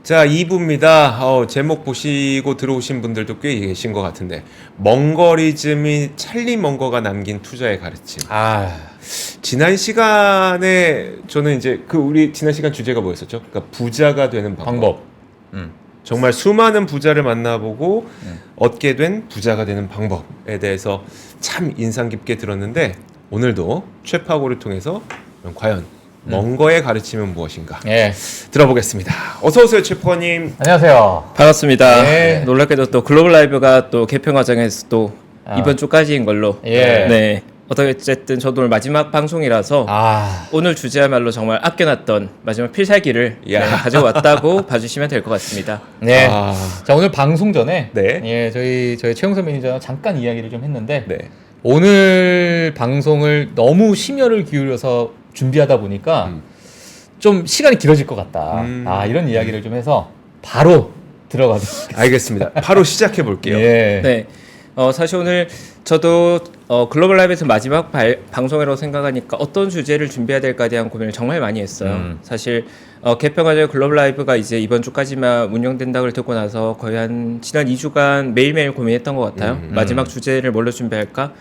자, 2부입니다. 제목 보시고 들어오신 분들도 꽤 계신 것 같은데, 멍거리즘이 찰리 멍거가 남긴 투자의 가르침. 지난 시간에 저는 이제 우리 지난 시간 주제가 뭐였었죠? 그러니까 부자가 되는 방법. 정말 수많은 부자를 만나보고 얻게 된 부자가 되는 방법에 대해서 참 인상 깊게 들었는데, 오늘도 최파고를 통해서 과연 멍거의 가르침은 무엇인가 들어보겠습니다. 어서 오세요, 최파고님. 안녕하세요. 반갑습니다. 네. 놀랍게도 또 글로벌 라이브가 또 개편 과정에서 또 이번 주까지인 걸로. 네. 어쨌든 저도 오늘 마지막 방송이라서 오늘 주제야말로 정말 아껴놨던 마지막 필살기를 가져왔다고 봐주시면 될 것 같습니다. 네. 자, 오늘 방송 전에 저희 최용선 매니저와 잠깐 이야기를 좀 했는데 오늘 방송을 너무 심혈을 기울여서 준비하다 보니까 좀 시간이 길어질 것 같다. 이런 이야기를 좀 해서 바로 들어가도록 알겠습니다. 바로 시작해 볼게요. 네. 사실 오늘 저도 글로벌 라이브에서 마지막 방송이라고 생각하니까 어떤 주제를 준비해야 될까에 대한 고민을 정말 많이 했어요. 사실 개편 과정에 글로벌 라이브가 이제 이번 주까지만 운영된다고 듣고 나서 거의 한 지난 2주간 매일매일 고민했던 것 같아요. 마지막 주제를 뭘로 준비할까?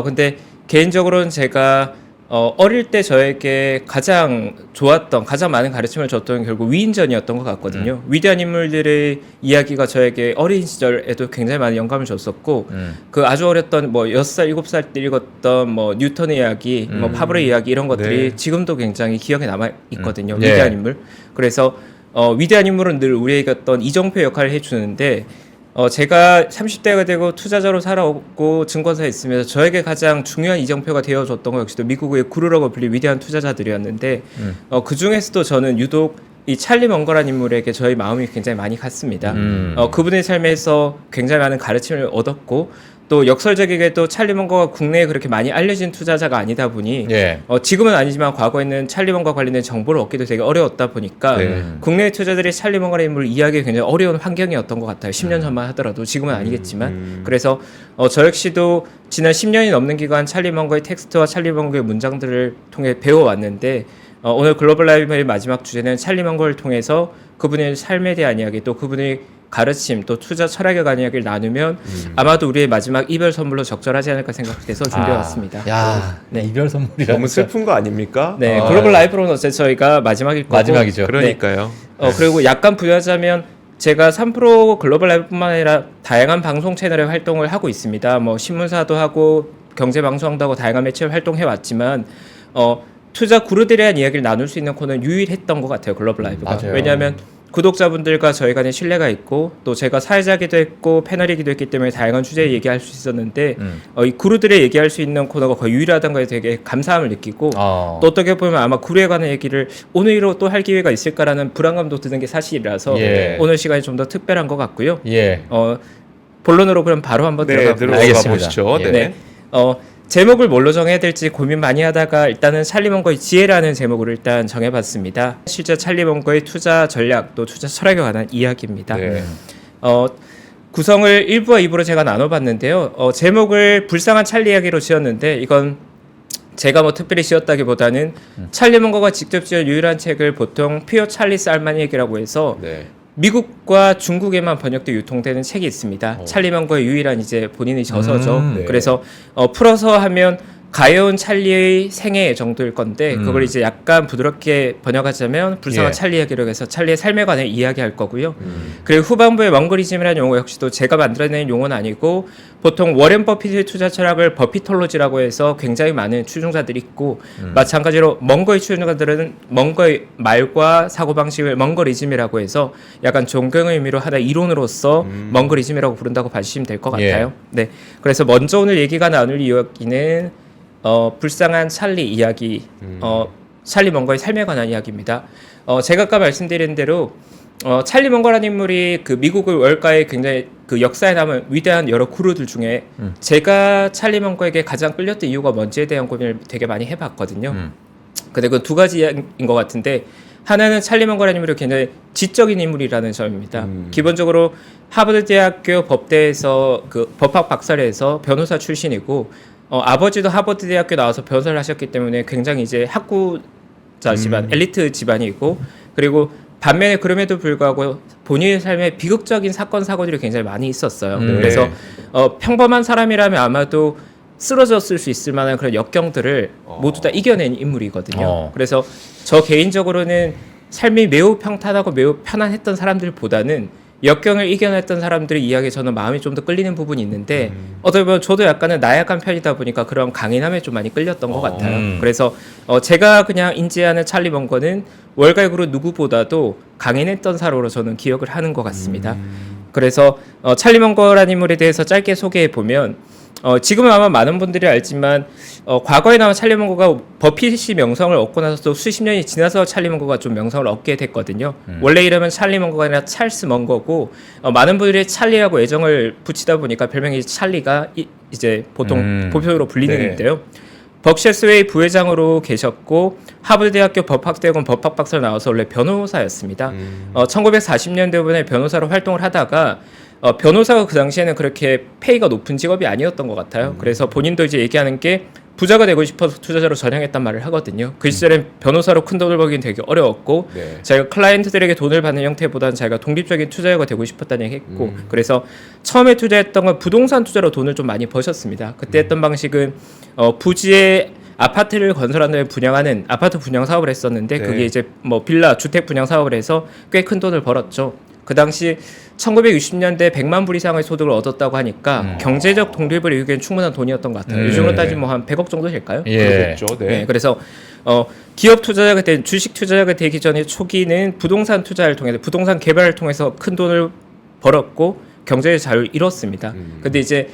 근데 개인적으로는 제가 어릴 때 저에게 가장 좋았던, 가장 많은 가르침을 줬던 결국 위인전이었던 것 같거든요. 위대한 인물들의 이야기가 저에게 어린 시절에도 굉장히 많은 영감을 줬었고, 그 아주 어렸던 6살, 7살 때 읽었던 뉴턴의 이야기, 파브르의 이야기 이런 것들이 지금도 굉장히 기억에 남아 있거든요. 위대한 인물. 그래서 위대한 인물은 늘 우리에게 어떤 이정표 역할을 해주는데, 제가 30대가 되고 투자자로 살아오고 증권사에 있으면서 저에게 가장 중요한 이정표가 되어줬던 것 역시도 미국의 구루라고 불릴 위대한 투자자들이었는데 그 중에서도 저는 유독 이 찰리 멍거라는 인물에게 저의 마음이 굉장히 많이 갔습니다. 그분의 삶에서 굉장히 많은 가르침을 얻었고, 또 역설적이게도 찰리 멍거가 국내에 그렇게 많이 알려진 투자자가 아니다 보니 지금은 아니지만 과거에는 찰리 멍거와 관련된 정보를 얻기도 되게 어려웠다 보니까 국내 투자자들이 찰리 멍거라는 인물을 이해하기 굉장히 어려운 환경이었던 것 같아요. 10년 전만 하더라도, 지금은 아니겠지만. 그래서 저 역시도 지난 10년이 넘는 기간 찰리 멍거의 텍스트와 찰리 멍거의 문장들을 통해 배워왔는데, 오늘 글로벌 라이브의 마지막 주제는 찰리 멍거를 통해서 그분의 삶에 대한 이야기, 또 그분의 가르침, 또 투자 철학에 관한 이야기를 나누면 아마도 우리의 마지막 이별 선물로 적절하지 않을까 생각해서 준비해왔습니다. 이별 선물이라 너무 슬픈 거 아닙니까? 네, 글로벌 라이브로는 어쨌든 저희가 마지막일 거고. 마지막이죠. 그러니까요. 그리고 약간 부연하자면 제가 3프로 글로벌 라이브뿐만 아니라 다양한 방송 채널에 활동을 하고 있습니다. 신문사도 하고 경제방송도 하고 다양한 매체에 활동해 왔지만 투자 구루들에 대한 이야기를 나눌 수 있는 코너는 유일했던 것 같아요, 글로벌 라이브가. 맞아요. 왜냐하면 구독자분들과 저희 간의 신뢰가 있고, 또 제가 사회자기도 했고 패널이기도 했기 때문에 다양한 주제에 얘기할 수 있었는데 이 구루들의 얘기할 수 있는 코너가 거의 유일하다는 거에 되게 감사함을 느끼고, 또 어떻게 보면 아마 구루에 관한 얘기를 오늘로 또 할 기회가 있을까라는 불안감도 드는 게 사실이라서 오늘 시간이 좀 더 특별한 것 같고요. 본론으로 그럼 바로 한번 들어가 보시죠. 제목을 뭘로 정해야 될지 고민 많이 하다가 일단은 찰리 멍거의 지혜라는 제목으로 일단 정해봤습니다. 실제 찰리 멍거의 투자 전략, 또 투자 철학에 관한 이야기입니다. 구성을 1부와 2부로 제가 나눠봤는데요. 제목을 불쌍한 찰리 이야기로 지었는데, 이건 제가 특별히 지었다기보다는 찰리 멍거가 직접 지은 유일한 책을 보통 퓨어 찰리 살마니액이라고 해서 미국과 중국에만 번역돼 유통되는 책이 있습니다. 찰리 멍거의 유일한 이제 본인의 저서죠. 그래서 풀어서 하면 가여운 찰리의 생애 정도일 건데, 그걸 이제 약간 부드럽게 번역하자면 불쌍한 찰리 이야기로 해서 찰리의 삶에 관해 이야기할 거고요. 그리고 후반부에 멍거리즘이라는 용어 역시도 제가 만들어낸 용어는 아니고, 보통 워렌 버핏의 투자 철학을 버핏톨로지라고 해서 굉장히 많은 추종자들이 있고, 마찬가지로 멍거의 추종자들은 멍거의 말과 사고방식을 멍거리즘이라고 해서 약간 존경의 의미로 하나의 이론으로서 멍거리즘이라고 부른다고 봐주시면 될 것 같아요. 그래서 먼저 오늘 얘기가 나눌 이야기는 불쌍한 찰리 이야기, 찰리 멍거의 삶에 관한 이야기입니다. 제가 아까 말씀드린 대로 찰리 멍거라는 인물이 그 미국의 월가의 굉장히 그 역사에 남은 위대한 여러 구루들 중에 제가 찰리 멍거에게 가장 끌렸던 이유가 뭔지에 대한 고민을 되게 많이 해봤거든요. 근데 그 두 가지인 것 같은데, 하나는 찰리 멍거라는 인물이 굉장히 지적인 인물이라는 점입니다. 기본적으로 하버드 대학교 법대에서 그 법학 박사를 해서 변호사 출신이고, 아버지도 하버드 대학교 나와서 변호사를 하셨기 때문에 굉장히 이제 학구자 집안, 엘리트 집안이고, 그리고 반면에 그럼에도 불구하고 본인의 삶에 비극적인 사건 사고들이 굉장히 많이 있었어요. 그래서 평범한 사람이라면 아마도 쓰러졌을 수 있을 만한 그런 역경들을 모두 다 이겨낸 인물이거든요. 그래서 저 개인적으로는 삶이 매우 평탄하고 매우 편안했던 사람들보다는 역경을 이겨냈던 사람들의 이야기에 저는 마음이 좀 더 끌리는 부분이 있는데 어떻게 보면 저도 약간은 나약한 편이다 보니까 그런 강인함에 좀 많이 끌렸던 것 같아요. 그래서 제가 그냥 인지하는 찰리 먼거는 월갈그룹 누구보다도 강인했던 사람으로 저는 기억을 하는 것 같습니다. 그래서 찰리 먼거라는 인물에 대해서 짧게 소개해 보면 지금은 아마 많은 분들이 알지만 과거에 나온 찰리 먼거가 버핏이 명성을 얻고 나서 또 수십 년이 지나서 찰리 먼거가 좀 명성을 얻게 됐거든요. 원래 이름은 찰리 먼거가 아니라 찰스 먼거고 많은 분들이 찰리라고 애정을 붙이다 보니까 별명이 찰리가 이제 보통 보편적으로 불리는데요. 벅셔스웨이 부회장으로 계셨고 하버드대학교 법학대학원 법학박사로 나와서 원래 변호사였습니다. 1940년대부분에 변호사로 활동을 하다가 변호사가 그 당시에는 그렇게 페이가 높은 직업이 아니었던 것 같아요. 그래서 본인도 이제 얘기하는 게 부자가 되고 싶어서 투자자로 전향했단 말을 하거든요. 그 시절엔 변호사로 큰 돈을 벌기는 되게 어려웠고 자기가 클라이언트들에게 돈을 받는 형태보다는 자기가 독립적인 투자자가 되고 싶었다는 얘기 했고 그래서 처음에 투자했던 건 부동산 투자로 돈을 좀 많이 버셨습니다. 그때 했던 방식은 부지에 아파트를 건설한 다음에 분양하는 아파트 분양 사업을 했었는데 그게 이제 뭐 빌라 주택 분양 사업을 해서 꽤 큰 돈을 벌었죠. 그 당시 1960년대 100만 불 이상의 소득을 얻었다고 하니까 경제적 독립을 이루기엔 충분한 돈이었던 것 같아요. 요즘으로 따지면 뭐 한 100억 정도 될까요? 그렇겠죠. 네. 그래서 기업 투자자가 된 주식 투자자가 되기 전에 초기는 부동산 투자를 통해서 부동산 개발을 통해서 큰 돈을 벌었고 경제의 자유를 이뤘습니다. 근데 이제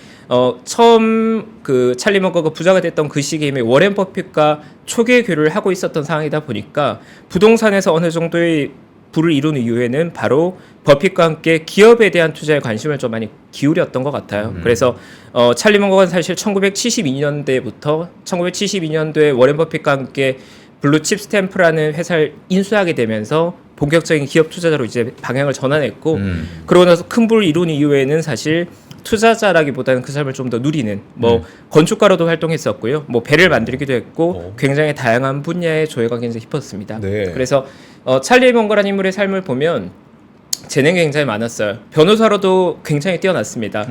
처음 그 찰리 먼거가 부자가 됐던 그 시기에 이미 워렌 버핏과 초기의 교류를 하고 있었던 상황이다 보니까 부동산에서 어느 정도의 부를 이룬 이후에는 바로 버핏과 함께 기업에 대한 투자에 관심을 좀 많이 기울였던 것 같아요. 그래서 찰리 먼거가 사실 1972년대부터 1972년도에 워렌 버핏과 함께 블루칩 스탬프라는 회사를 인수하게 되면서 본격적인 기업 투자자로 이제 방향을 전환했고 그러고 나서 큰 부를 이룬 이후에는 사실 투자자라기보다는 그 삶을 좀 더 누리는 건축가로도 활동했었고요. 뭐 배를 만들기도 했고 굉장히 다양한 분야의 조예가 굉장히 깊었습니다. 그래서 찰리 먼거라는 인물의 삶을 보면 재능이 굉장히 많았어요. 변호사로도 굉장히 뛰어났습니다.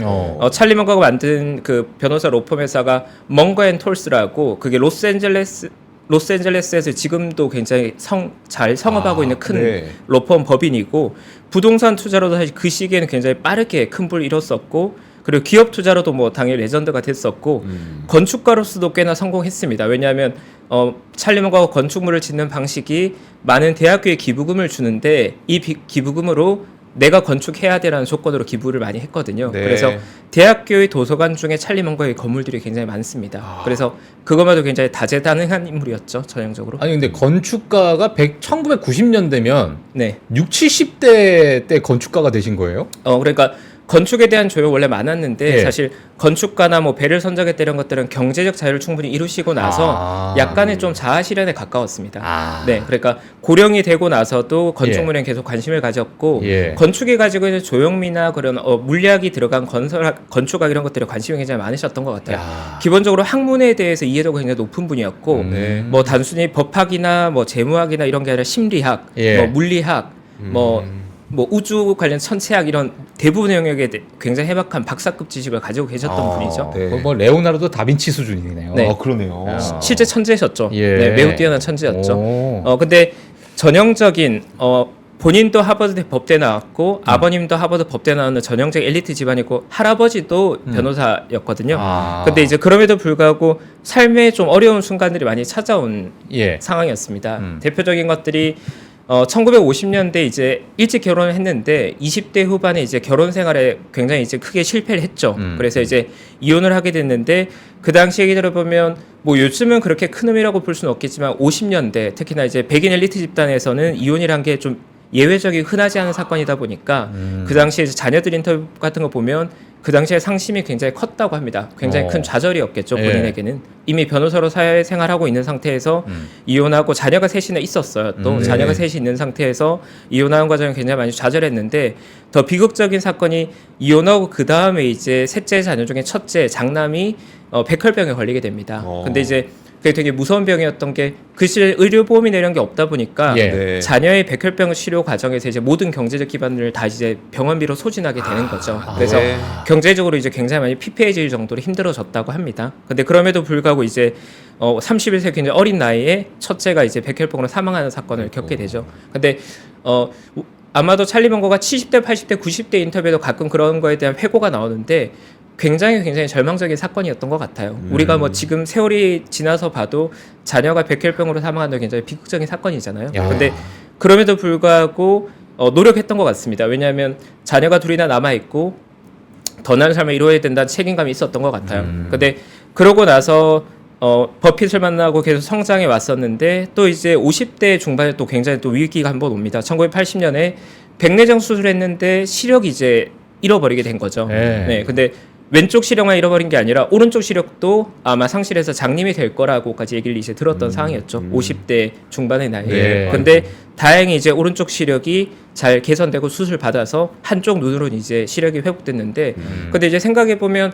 찰리 먼거가 만든 그 변호사 로펌 회사가 먼거 앤 톨스라고 그게 로스앤젤레스에서 지금도 굉장히 잘 성업하고 있는 큰 로펌 법인이고 부동산 투자로도 사실 그 시기에는 굉장히 빠르게 큰 부를 이뤘었고 그리고 기업 투자로도 뭐 당연히 레전드가 됐었고 건축가로서도 꽤나 성공했습니다. 왜냐하면 찰리 먼거가 건축물을 짓는 방식이 많은 대학교에 기부금을 주는데 이 기부금으로 내가 건축해야 되라는 조건으로 기부를 많이 했거든요. 그래서 대학교의 도서관 중에 찰리 먼거의 건물들이 굉장히 많습니다. 그래서 그것마도 굉장히 다재다능한 인물이었죠, 전형적으로. 아니 근데 건축가가 1990년대면 6, 70대 때 건축가가 되신 거예요? 그러니까 건축에 대한 조율 원래 많았는데 사실 건축가나 뭐 배를 선적했다 이런 것들은 경제적 자유를 충분히 이루시고 나서 약간의 좀 자아 실현에 가까웠습니다. 네, 그러니까 고령이 되고 나서도 건축물에 계속 관심을 가졌고 건축에 가지고 있는 조형미나 그런 물리학이 들어간 건축학 이런 것들에 관심이 굉장히 많으셨던 것 같아요. 기본적으로 학문에 대해서 이해도가 굉장히 높은 분이었고 뭐 단순히 법학이나 뭐 재무학이나 이런 게 아니라 심리학, 뭐 물리학, 뭐 우주 관련 천체학 이런 대부분의 영역에 굉장히 해박한 박사급 지식을 가지고 계셨던 분이죠. 뭐 레오나르도 다빈치 수준이네요. 그러네요. 실제 천재셨죠. 네, 매우 뛰어난 천재였죠. 근데 전형적인 본인도 하버드 법대 나왔고 아버님도 하버드 법대 나오는 전형적 엘리트 집안이고 할아버지도 변호사였거든요. 근데 이제 그럼에도 불구하고 삶에 좀 어려운 순간들이 많이 찾아온 상황이었습니다. 대표적인 것들이 1950년대 이제 일찍 결혼을 했는데 20대 후반에 이제 결혼 생활에 굉장히 이제 크게 실패를 했죠. 그래서 이제 이혼을 하게 됐는데 그 당시 얘기들을 보면 뭐 요즘은 그렇게 큰 의미라고 볼 수는 없겠지만 50년대 특히나 이제 백인 엘리트 집단에서는 이혼이란 게 좀 예외적이고 흔하지 않은 사건이다 보니까 그 당시에 자녀들 인터뷰 같은 거 보면 그 당시에 상심이 굉장히 컸다고 합니다. 굉장히 큰 좌절이었겠죠, 본인에게는. 이미 변호사로 사회생활하고 있는 상태에서 이혼하고 자녀가 셋이나 있었어요. 또 자녀가 셋이 있는 상태에서 이혼하는 과정을 굉장히 많이 좌절했는데 더 비극적인 사건이 이혼하고 그 다음에 이제 셋째 자녀 중에 첫째 장남이 백혈병에 걸리게 됩니다. 근데 이제 그게 되게 무서운 병이었던 게 그 시절 의료보험이나 이런 게 없다 보니까 네. 자녀의 백혈병 치료 과정에서 이제 모든 경제적 기반을 다 이제 병원비로 소진하게 되는 거죠. 그래서 네. 경제적으로 이제 굉장히 많이 피폐해질 정도로 힘들어졌다고 합니다. 근데 그럼에도 불구하고 이제 31세 굉장히 어린 나이에 첫째가 이제 백혈병으로 사망하는 사건을 겪게 되죠. 근데 아마도 찰리 먼거가 70대, 80대, 90대 인터뷰에도 가끔 그런 거에 대한 회고가 나오는데 굉장히 절망적인 사건이었던 것 같아요. 우리가 뭐 지금 세월이 지나서 봐도 자녀가 백혈병으로 사망하는 건 굉장히 비극적인 사건이잖아요. 근데 그럼에도 불구하고 노력했던 것 같습니다. 왜냐하면 자녀가 둘이나 남아있고 더 나은 삶을 이루어야 된다는 책임감이 있었던 것 같아요. 근데 그러고 나서 버핏을 만나고 계속 성장해 왔었는데 또 이제 50대 중반에 또 굉장히 또 위기가 한번 옵니다. 1980년에 백내장 수술했는데 시력이 이제 잃어버리게 된 거죠. 네. 근데 왼쪽 시력만 잃어버린 게 아니라 오른쪽 시력도 아마 상실해서 장님이 될 거라고까지 얘기를 이제 들었던 상황이었죠. 50대 중반의 나이에. 네. 근데 다행히 이제 오른쪽 시력이 잘 개선되고 수술 받아서 한쪽 눈으로는 이제 시력이 회복됐는데 근데 이제 생각해 보면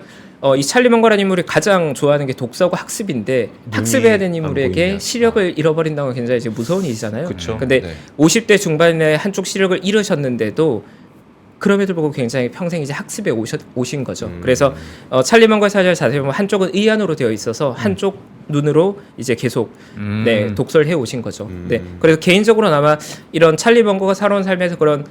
이 찰리 먼거라는 인물이 가장 좋아하는 게 독서고 학습인데 학습해야 되는 인물에게 시력을 잃어버린다는 건 굉장히 이제 무서운 일이잖아요. 그쵸. 근데 네. 50대 중반에 한쪽 시력을 잃으셨는데도 그럼에도 불구하고 굉장히 평생 이제 학습에 오신 거죠. 그래서 찰리 먼거의 사진을 자세히 보면 한쪽은 의안으로 되어 있어서 한쪽 눈으로 이제 계속 네, 독서를 해 오신 거죠. 네. 그래서 개인적으로는 아마 이런 찰리 먼거가 살아온 삶에서 그런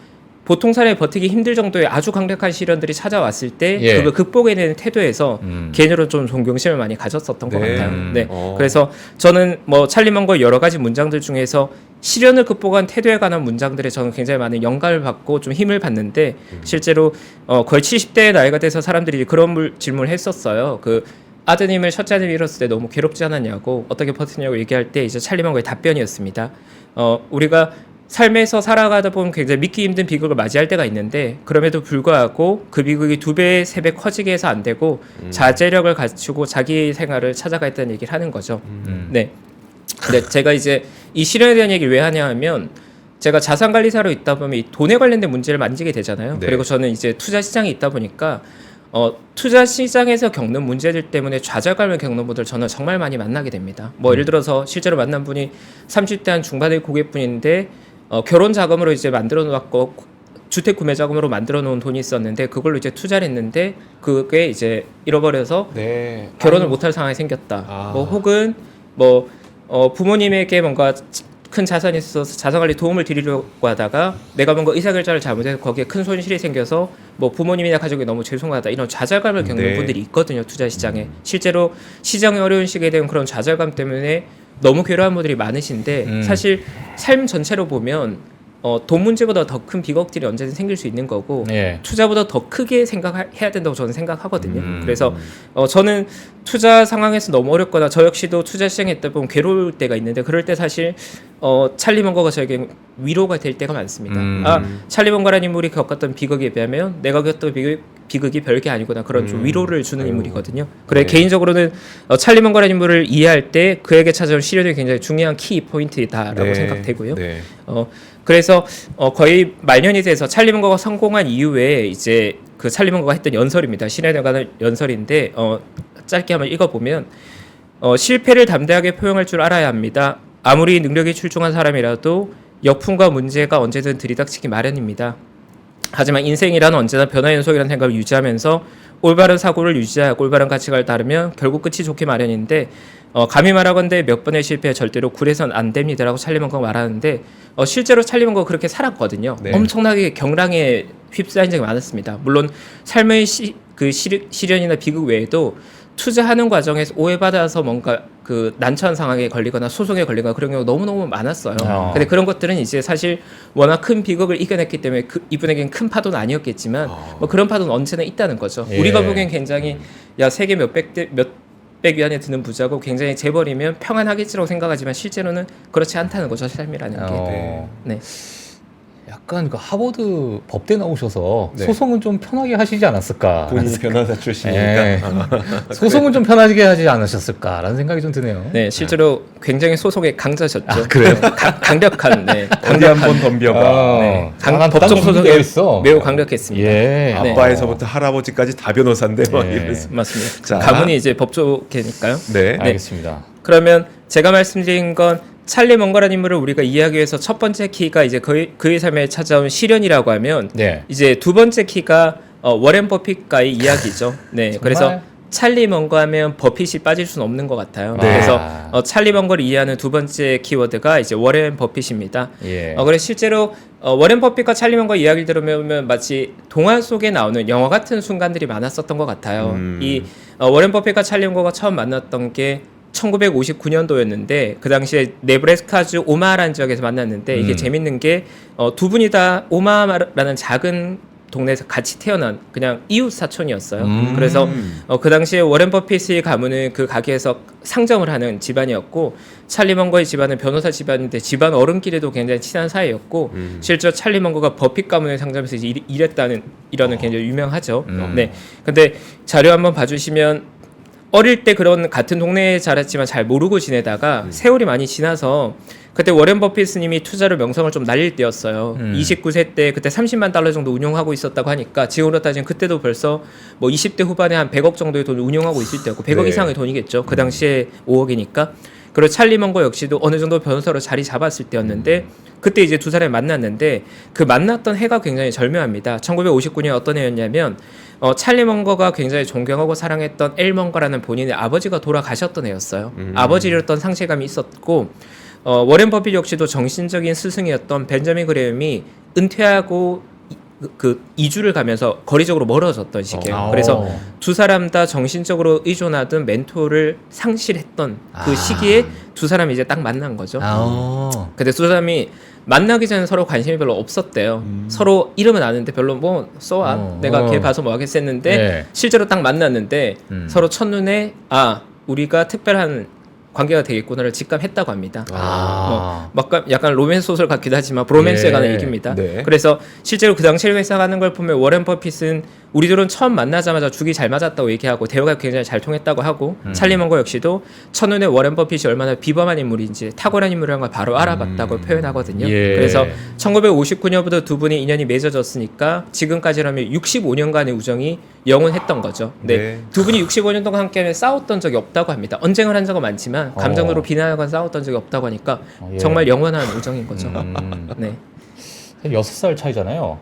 보통 사람이 버티기 힘들 정도의 아주 강력한 시련들이 찾아왔을 때 그걸 극복해내는 태도에서 개인적으로 좀 존경심을 많이 가졌었던 것 같아요. 네. 그래서 저는 뭐 찰리 먼거 여러 가지 문장들 중에서 시련을 극복한 태도에 관한 문장들에 저는 굉장히 많은 영감을 받고 좀 힘을 받는데 실제로 거의 70대의 나이가 돼서 사람들이 그런 질문을 했었어요. 그 아드님을 첫째 아들 잃었을 때 너무 괴롭지 않았냐고 어떻게 버티냐고 얘기할 때 이제 찰리 먼거의 답변이었습니다. 우리가 삶에서 살아가다 보면 굉장히 믿기 힘든 비극을 맞이할 때가 있는데 그럼에도 불구하고 그 비극이 2배, 3배 커지게 해서 안 되고 자제력을 갖추고 자기 생활을 찾아가겠다는 얘기를 하는 거죠. 네. 근데 제가 이제 이 시련에 대한 얘기를 왜 하냐 하면 제가 자산관리사로 있다 보면 이 돈에 관련된 문제를 만지게 되잖아요. 네. 그리고 저는 이제 투자 시장에 있다 보니까 투자 시장에서 겪는 문제들 때문에 좌절감을 겪는 분들 저는 정말 많이 만나게 됩니다. 뭐 예를 들어서 실제로 만난 분이 30대 한 중반의 고객분인데 결혼 자금으로 이제 만들어 놓았고 주택 구매 자금으로 만들어 놓은 돈이 있었는데 그걸로 이제 투자를 했는데 그게 이제 잃어버려서 네. 결혼을 못할 상황이 생겼다. 뭐 혹은 뭐 부모님에게 뭔가 큰 자산이 있어서 자산관리 도움을 드리려고 하다가 내가 뭔가 의사결정을 잘못해서 거기에 큰 손실이 생겨서 뭐 부모님이나 가족이 너무 죄송하다 이런 좌절감을 겪는 네. 분들이 있거든요. 투자 시장에. 실제로 시장이 어려운 시기에 대한 그런 좌절감 때문에 너무 괴로운 분들이 많으신데 사실 삶 전체로 보면 돈 문제보다 더 큰 비극들이 언제든 생길 수 있는 거고 투자보다 더 크게 생각해야 된다고 저는 생각하거든요. 그래서 저는 투자 상황에서 너무 어렵거나 저 역시도 투자 시장에 있다 보면 괴로울 때가 있는데 그럴 때 사실 찰리 먼거가 저에게 위로가 될 때가 많습니다. 찰리 먼거라는 인물이 겪었던 비극에 비하면 내가 겪었던 비극이 별게 아니구나 그런 좀 위로를 주는 인물이거든요. 그래 개인적으로는 찰리 먼거라는 인물을 이해할 때 그에게 찾아온 시련이 굉장히 중요한 키 포인트다라고 생각되고요. 그래서 거의 말년이 돼서 찰리 먼거가 성공한 이후에 이제 그 찰리 먼거가 했던 연설입니다. 시련에 관한 연설인데 짧게 한번 읽어보면 실패를 담대하게 포용할 줄 알아야 합니다. 아무리 능력이 출중한 사람이라도 역풍과 문제가 언제든 들이닥치기 마련입니다. 하지만 인생이란 언제나 변화 연속이라는 생각을 유지하면서 올바른 사고를 유지하고 올바른 가치관을 따르면 결국 끝이 좋기 마련인데 감히 말하건대 몇 번의 실패 절대로 굴해선 안 됩니다라고 찰리 먼거가 말하는데 실제로 찰리 먼거가 그렇게 살았거든요. 네. 엄청나게 경랑에 휩싸인 적이 많았습니다. 물론 삶의 시련이나 비극 외에도 투자하는 과정에서 오해받아서 뭔가 그 난처한 상황에 걸리거나 소송에 걸리거나 그런 경우가 너무너무 많았어요. 근데 그런 것들은 이제 사실 워낙 큰 비극을 이겨냈기 때문에 이분에겐 큰 파도는 아니었겠지만 뭐 그런 파도는 언제나 있다는 거죠. 우리가 보기엔 굉장히 세계 몇백 위안에 드는 부자고 굉장히 재벌이면 평안하겠지라고 생각하지만 실제로는 그렇지 않다는 거죠. 삶이라는 게. 네. 약간 그 하버드 법대 나오셔서 네. 소송은 좀 편하게 하시지 않았을까? 본인이 변호사 출신이니까 소송은 좀 편하게 하지 않으셨을까라는 생각이 좀 드네요. 네, 실제로 굉장히 소송의 강자셨죠. 그래요? 강력한, 네, 어디 한번 덤벼봐. 강한 법적 소송에 있어. 매우 강력했습니다. 네. 아빠에서부터 할아버지까지 다 변호사인데 막 이러면서. 맞습니다. 자. 가문이 이제 법조계니까요. 네. 알겠습니다. 그러면 제가 말씀드린 건 찰리 먼거라는 인물을 우리가 이해하기 위해서 첫 번째 키가 이제 그의 삶에 찾아온 시련이라고 하면 네. 이제 두 번째 키가 워렌 버핏과의 이야기죠. 네, 그래서 찰리 먼거 하면 버핏이 빠질 수는 없는 것 같아요. 네. 그래서 찰리 먼거를 이해하는 두 번째 키워드가 이제 워렌 버핏입니다. 예. 그래서 실제로 워렌 버핏과 찰리 먼거 이야기를 들으면 마치 동화 속에 나오는 영화 같은 순간들이 많았었던 것 같아요. 이 워렌 버핏과 찰리 먼거가 처음 만났던 게 1959년도였는데 그 당시에 네브래스카주 오마하라는 지역에서 만났는데 이게 재밌는 게 두 분이 다 오마하라는 작은 동네에서 같이 태어난 그냥 이웃 사촌이었어요. 그래서 그 당시에 워렌 버핏의 가문은 그 가게에서 상점을 하는 집안이었고 찰리 먼거의 집안은 변호사 집안인데 집안 어른끼리도 굉장히 친한 사이였고 실제로 찰리 먼거가 버핏 가문의 상점에서 일했다는 이러는 굉장히 유명하죠. 네. 근데 자료 한번 봐주시면 어릴 때 그런 같은 동네에 자랐지만 잘 모르고 지내다가 세월이 많이 지나서 그때 워렌 버핏님이 투자로 명성을 좀 날릴 때였어요. 29세 때 그때 30만 달러 정도 운용하고 있었다고 하니까 지금으로 따지면 그때도 벌써 뭐 20대 후반에 한 100억 정도의 돈을 운용하고 있을 때였고 100억 네. 이상의 돈이겠죠. 그 당시에 5억이니까. 그리고 찰리 먼거 역시도 어느 정도 변호사로 자리 잡았을 때였는데 그때 이제 두 사람이 만났는데 그 만났던 해가 굉장히 절묘합니다. 1959년 어떤 해였냐면 찰리 먼거가 굉장히 존경하고 사랑했던 엘 먼거라는 본인의 아버지가 돌아가셨던 해였어요. 아버지를 잃었던 상실감이 있었고 워렌 버핏 역시도 정신적인 스승이었던 벤저민 그레엄이 은퇴하고 그 이주를 가면서 거리적으로 멀어졌던 시기예요. 그래서 두 사람 다 정신적으로 의존하던 멘토를 상실했던 그 시기에 두 사람이 이제 딱 만난 거죠. 근데 두 사람이 만나기 전에 서로 관심이 별로 없었대요. 서로 이름은 아는데 별로 뭐 써와 내가 걔 봐서 뭐 하겠어 했는데 네. 실제로 딱 만났는데 서로 첫눈에 우리가 특별한 관계가 되겠구나를 직감했다고 합니다. 약간 로맨스 소설 같기도 하지만 브로맨스에 관한 얘기입니다. 네. 그래서 실제로 그 당시를 회상하는 걸 보면 워렌 버핏은 우리들은 처음 만나자마자 죽이 잘 맞았다고 얘기하고 대화가 굉장히 잘 통했다고 하고 찰리 먼거 역시도 첫눈에 워렌 버핏이 얼마나 비범한 인물인지 탁월한 인물이라는 걸 바로 알아봤다고 표현하거든요. 예. 그래서 1959년부터 두 분이 인연이 맺어졌으니까 지금까지라면 65년간의 우정이 영원했던 거죠. 네. 두 분이 65년 동안 함께 싸웠던 적이 없다고 합니다. 언쟁을 한 적은 많지만 감정으로 비난하거나 싸웠던 적이 없다고 하니까 정말 영원한 우정인 거죠. 네. 6살 차이잖아요.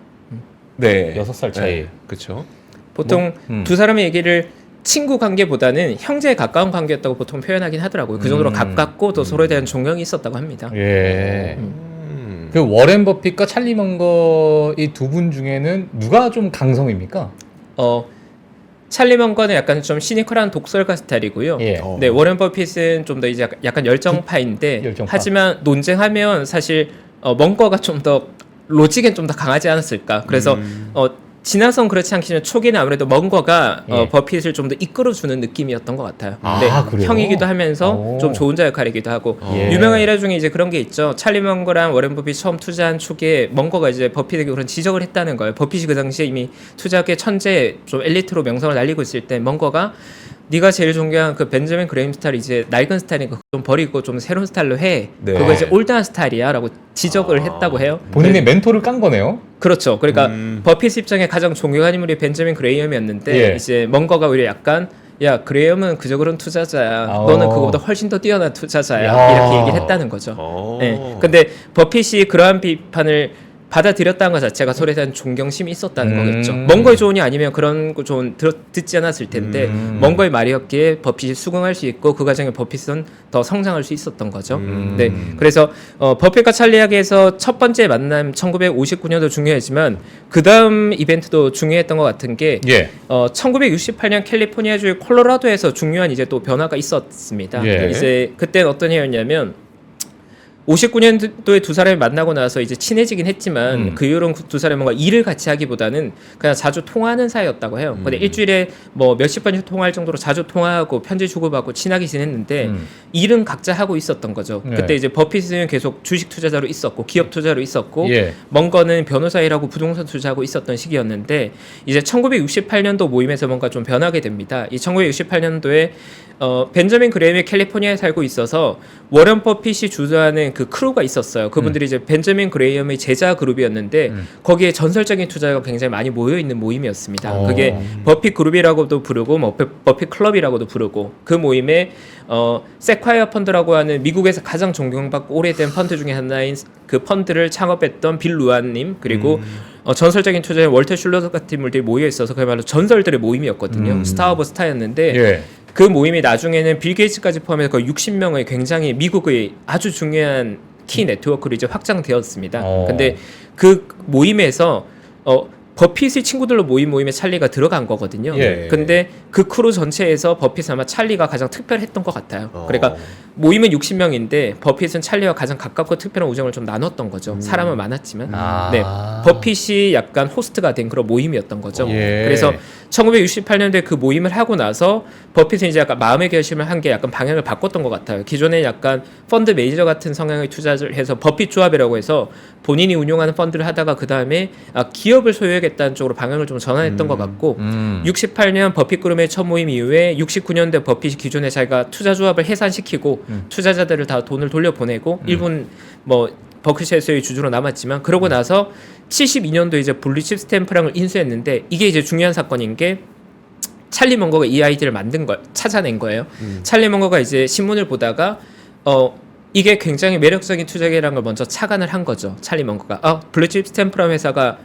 네. 6살 차이. 네. 그렇죠. 보통 두 사람의 얘기를 친구 관계보다는 형제에 가까운 관계였다고 보통 표현하긴 하더라고요. 그 정도로 가깝고 또 서로에 대한 존경이 있었다고 합니다. 예. 그 워렌 버핏과 찰리 먼거 이 두 분 중에는 누가 좀 강성입니까? 찰리 먼거는 약간 좀 시니컬한 독설가 스타일이고요. 예. 네, 워렌 버핏은 좀 더 이제 약간 열정파인데 열정파. 하지만 하지만 논쟁하면 사실 먼거가 좀 더 로직엔 좀 더 강하지 않았을까. 그래서 지나선 그렇지 않지만 초기는 아무래도 먼거가 버핏을 좀 더 이끌어주는 느낌이었던 것 같아요. 그래요? 형이기도 하면서 좀 좋은 자 역할이기도 하고 예. 유명한 일화 중에 이제 그런 게 있죠. 찰리 먼거랑 워렌 버핏 처음 투자한 초기에 먼거가 이제 버핏에게 그런 지적을 했다는 거예요. 버핏이 그 당시에 이미 투자계 천재 좀 엘리트로 명성을 날리고 있을 때 먼거가 네가 제일 존경한 그 벤저민 그레임 스타일 이제 낡은 스타일이니까 그거 좀 버리고 좀 새로운 스타일로 해. 네. 그거 이제 올드한 스타일이야라고 지적을 했다고 해요. 본인의 멘토를 깐 거네요. 그렇죠. 그러니까 버핏 입장에 가장 존경한 인물이 벤저민 그레이엄이었는데 예. 이제 먼거가 오히려 약간 야 그레이엄은 그저 그런 투자자야. 너는 그거보다 훨씬 더 뛰어난 투자자야. 이렇게 얘기를 했다는 거죠. 네. 근데 버핏이 그러한 비판을 받아들였다는 것 자체가 서로에 대한 존경심이 있었다는 거겠죠. 먼거의 조언이 아니면 그런 거 조언 듣지 않았을 텐데 먼거의 말이었기에 버핏이 수긍할 수 있고 그 과정에 버핏은 더 성장할 수 있었던 거죠. 네, 그래서 버핏과 찰리에게서 첫 번째 만남 1959년도 중요하지만 그 다음 이벤트도 중요했던 것 같은 게 1968년 캘리포니아주 콜로라도에서 중요한 이제 또 변화가 있었습니다. 이제 그때는 어떤 해였냐면 59년도에 두 사람이 만나고 나서 이제 친해지긴 했지만 그 이후로는 두 사람이 뭔가 일을 같이 하기보다는 그냥 자주 통화하는 사이였다고 해요. 근데 일주일에 뭐 몇십 번씩 통화할 정도로 자주 통화하고 편지 주고받고 친하게 지냈는데 일은 각자 하고 있었던 거죠. 그때 이제 버핏은 계속 주식 투자자로 있었고 기업 투자로 있었고 먼거는 변호사 일하고 부동산 투자하고 있었던 시기였는데 이제 1968년도 모임에서 뭔가 좀 변하게 됩니다. 이 1968년도에 벤저민 그레임이 캘리포니아에 살고 있어서 워런 버핏이 주도하는 그 크루가 있었어요. 그분들이 이제 벤저민 그레이엄의 제자 그룹이었는데 거기에 전설적인 투자가 굉장히 많이 모여 있는 모임이었습니다. 그게 버핏 그룹이라고도 부르고 뭐 버핏 클럽이라고도 부르고 그 모임에 세콰이어 펀드라고 하는 미국에서 가장 존경받고 오래된 펀드 중에 하나인 그 펀드를 창업했던 빌 루안님 그리고 전설적인 투자인 월터 슐러 같은 인물들이 모여 있어서 그야말로 전설들의 모임이었거든요. 스타 오브 스타였는데 예. 그 모임이 나중에는 빌 게이츠까지 포함해서 거의 60명의 굉장히 미국의 아주 중요한 키 네트워크로 이제 확장되었습니다. 근데 그 모임에서 버핏의 친구들로 모임에 찰리가 들어간 거거든요. 예. 근데 그 크루 전체에서 버핏은 아마 찰리가 가장 특별했던 것 같아요. 그러니까 모임은 60명인데 버핏은 찰리와 가장 가깝고 특별한 우정을 좀 나눴던 거죠. 사람은 많았지만. 네, 버핏이 약간 호스트가 된 그런 모임이었던 거죠. 예. 그래서 1968년도에 그 모임을 하고 나서 버핏은 이제 약간 마음의 결심을 한 게 약간 방향을 바꿨던 것 같아요. 기존에 약간 펀드 매니저 같은 성향의 투자를 해서 버핏 조합이라고 해서 본인이 운용하는 펀드를 하다가 그 다음에 기업을 소유하겠다는 쪽으로 방향을 좀 전환했던 것 같고 68년 버핏 그룹의 첫 모임 이후에 69년대 버핏이 기존에 자기가 투자 조합을 해산시키고 투자자들을 다 돈을 돌려보내고 일본 뭐 버크셔에서의 주주로 남았지만 그러고 나서 72년도에 이제 블루칩 스탬프랑을 인수했는데 이게 이제 중요한 사건인 게 찰리 먼거가 이 아이디를 찾아낸 거예요. 찰리 먼거가 이제 신문을 보다가 이게 굉장히 매력적인 투자계라는 걸 먼저 착안을 한 거죠. 찰리 먼거가 블루칩 스탬프라는 회사가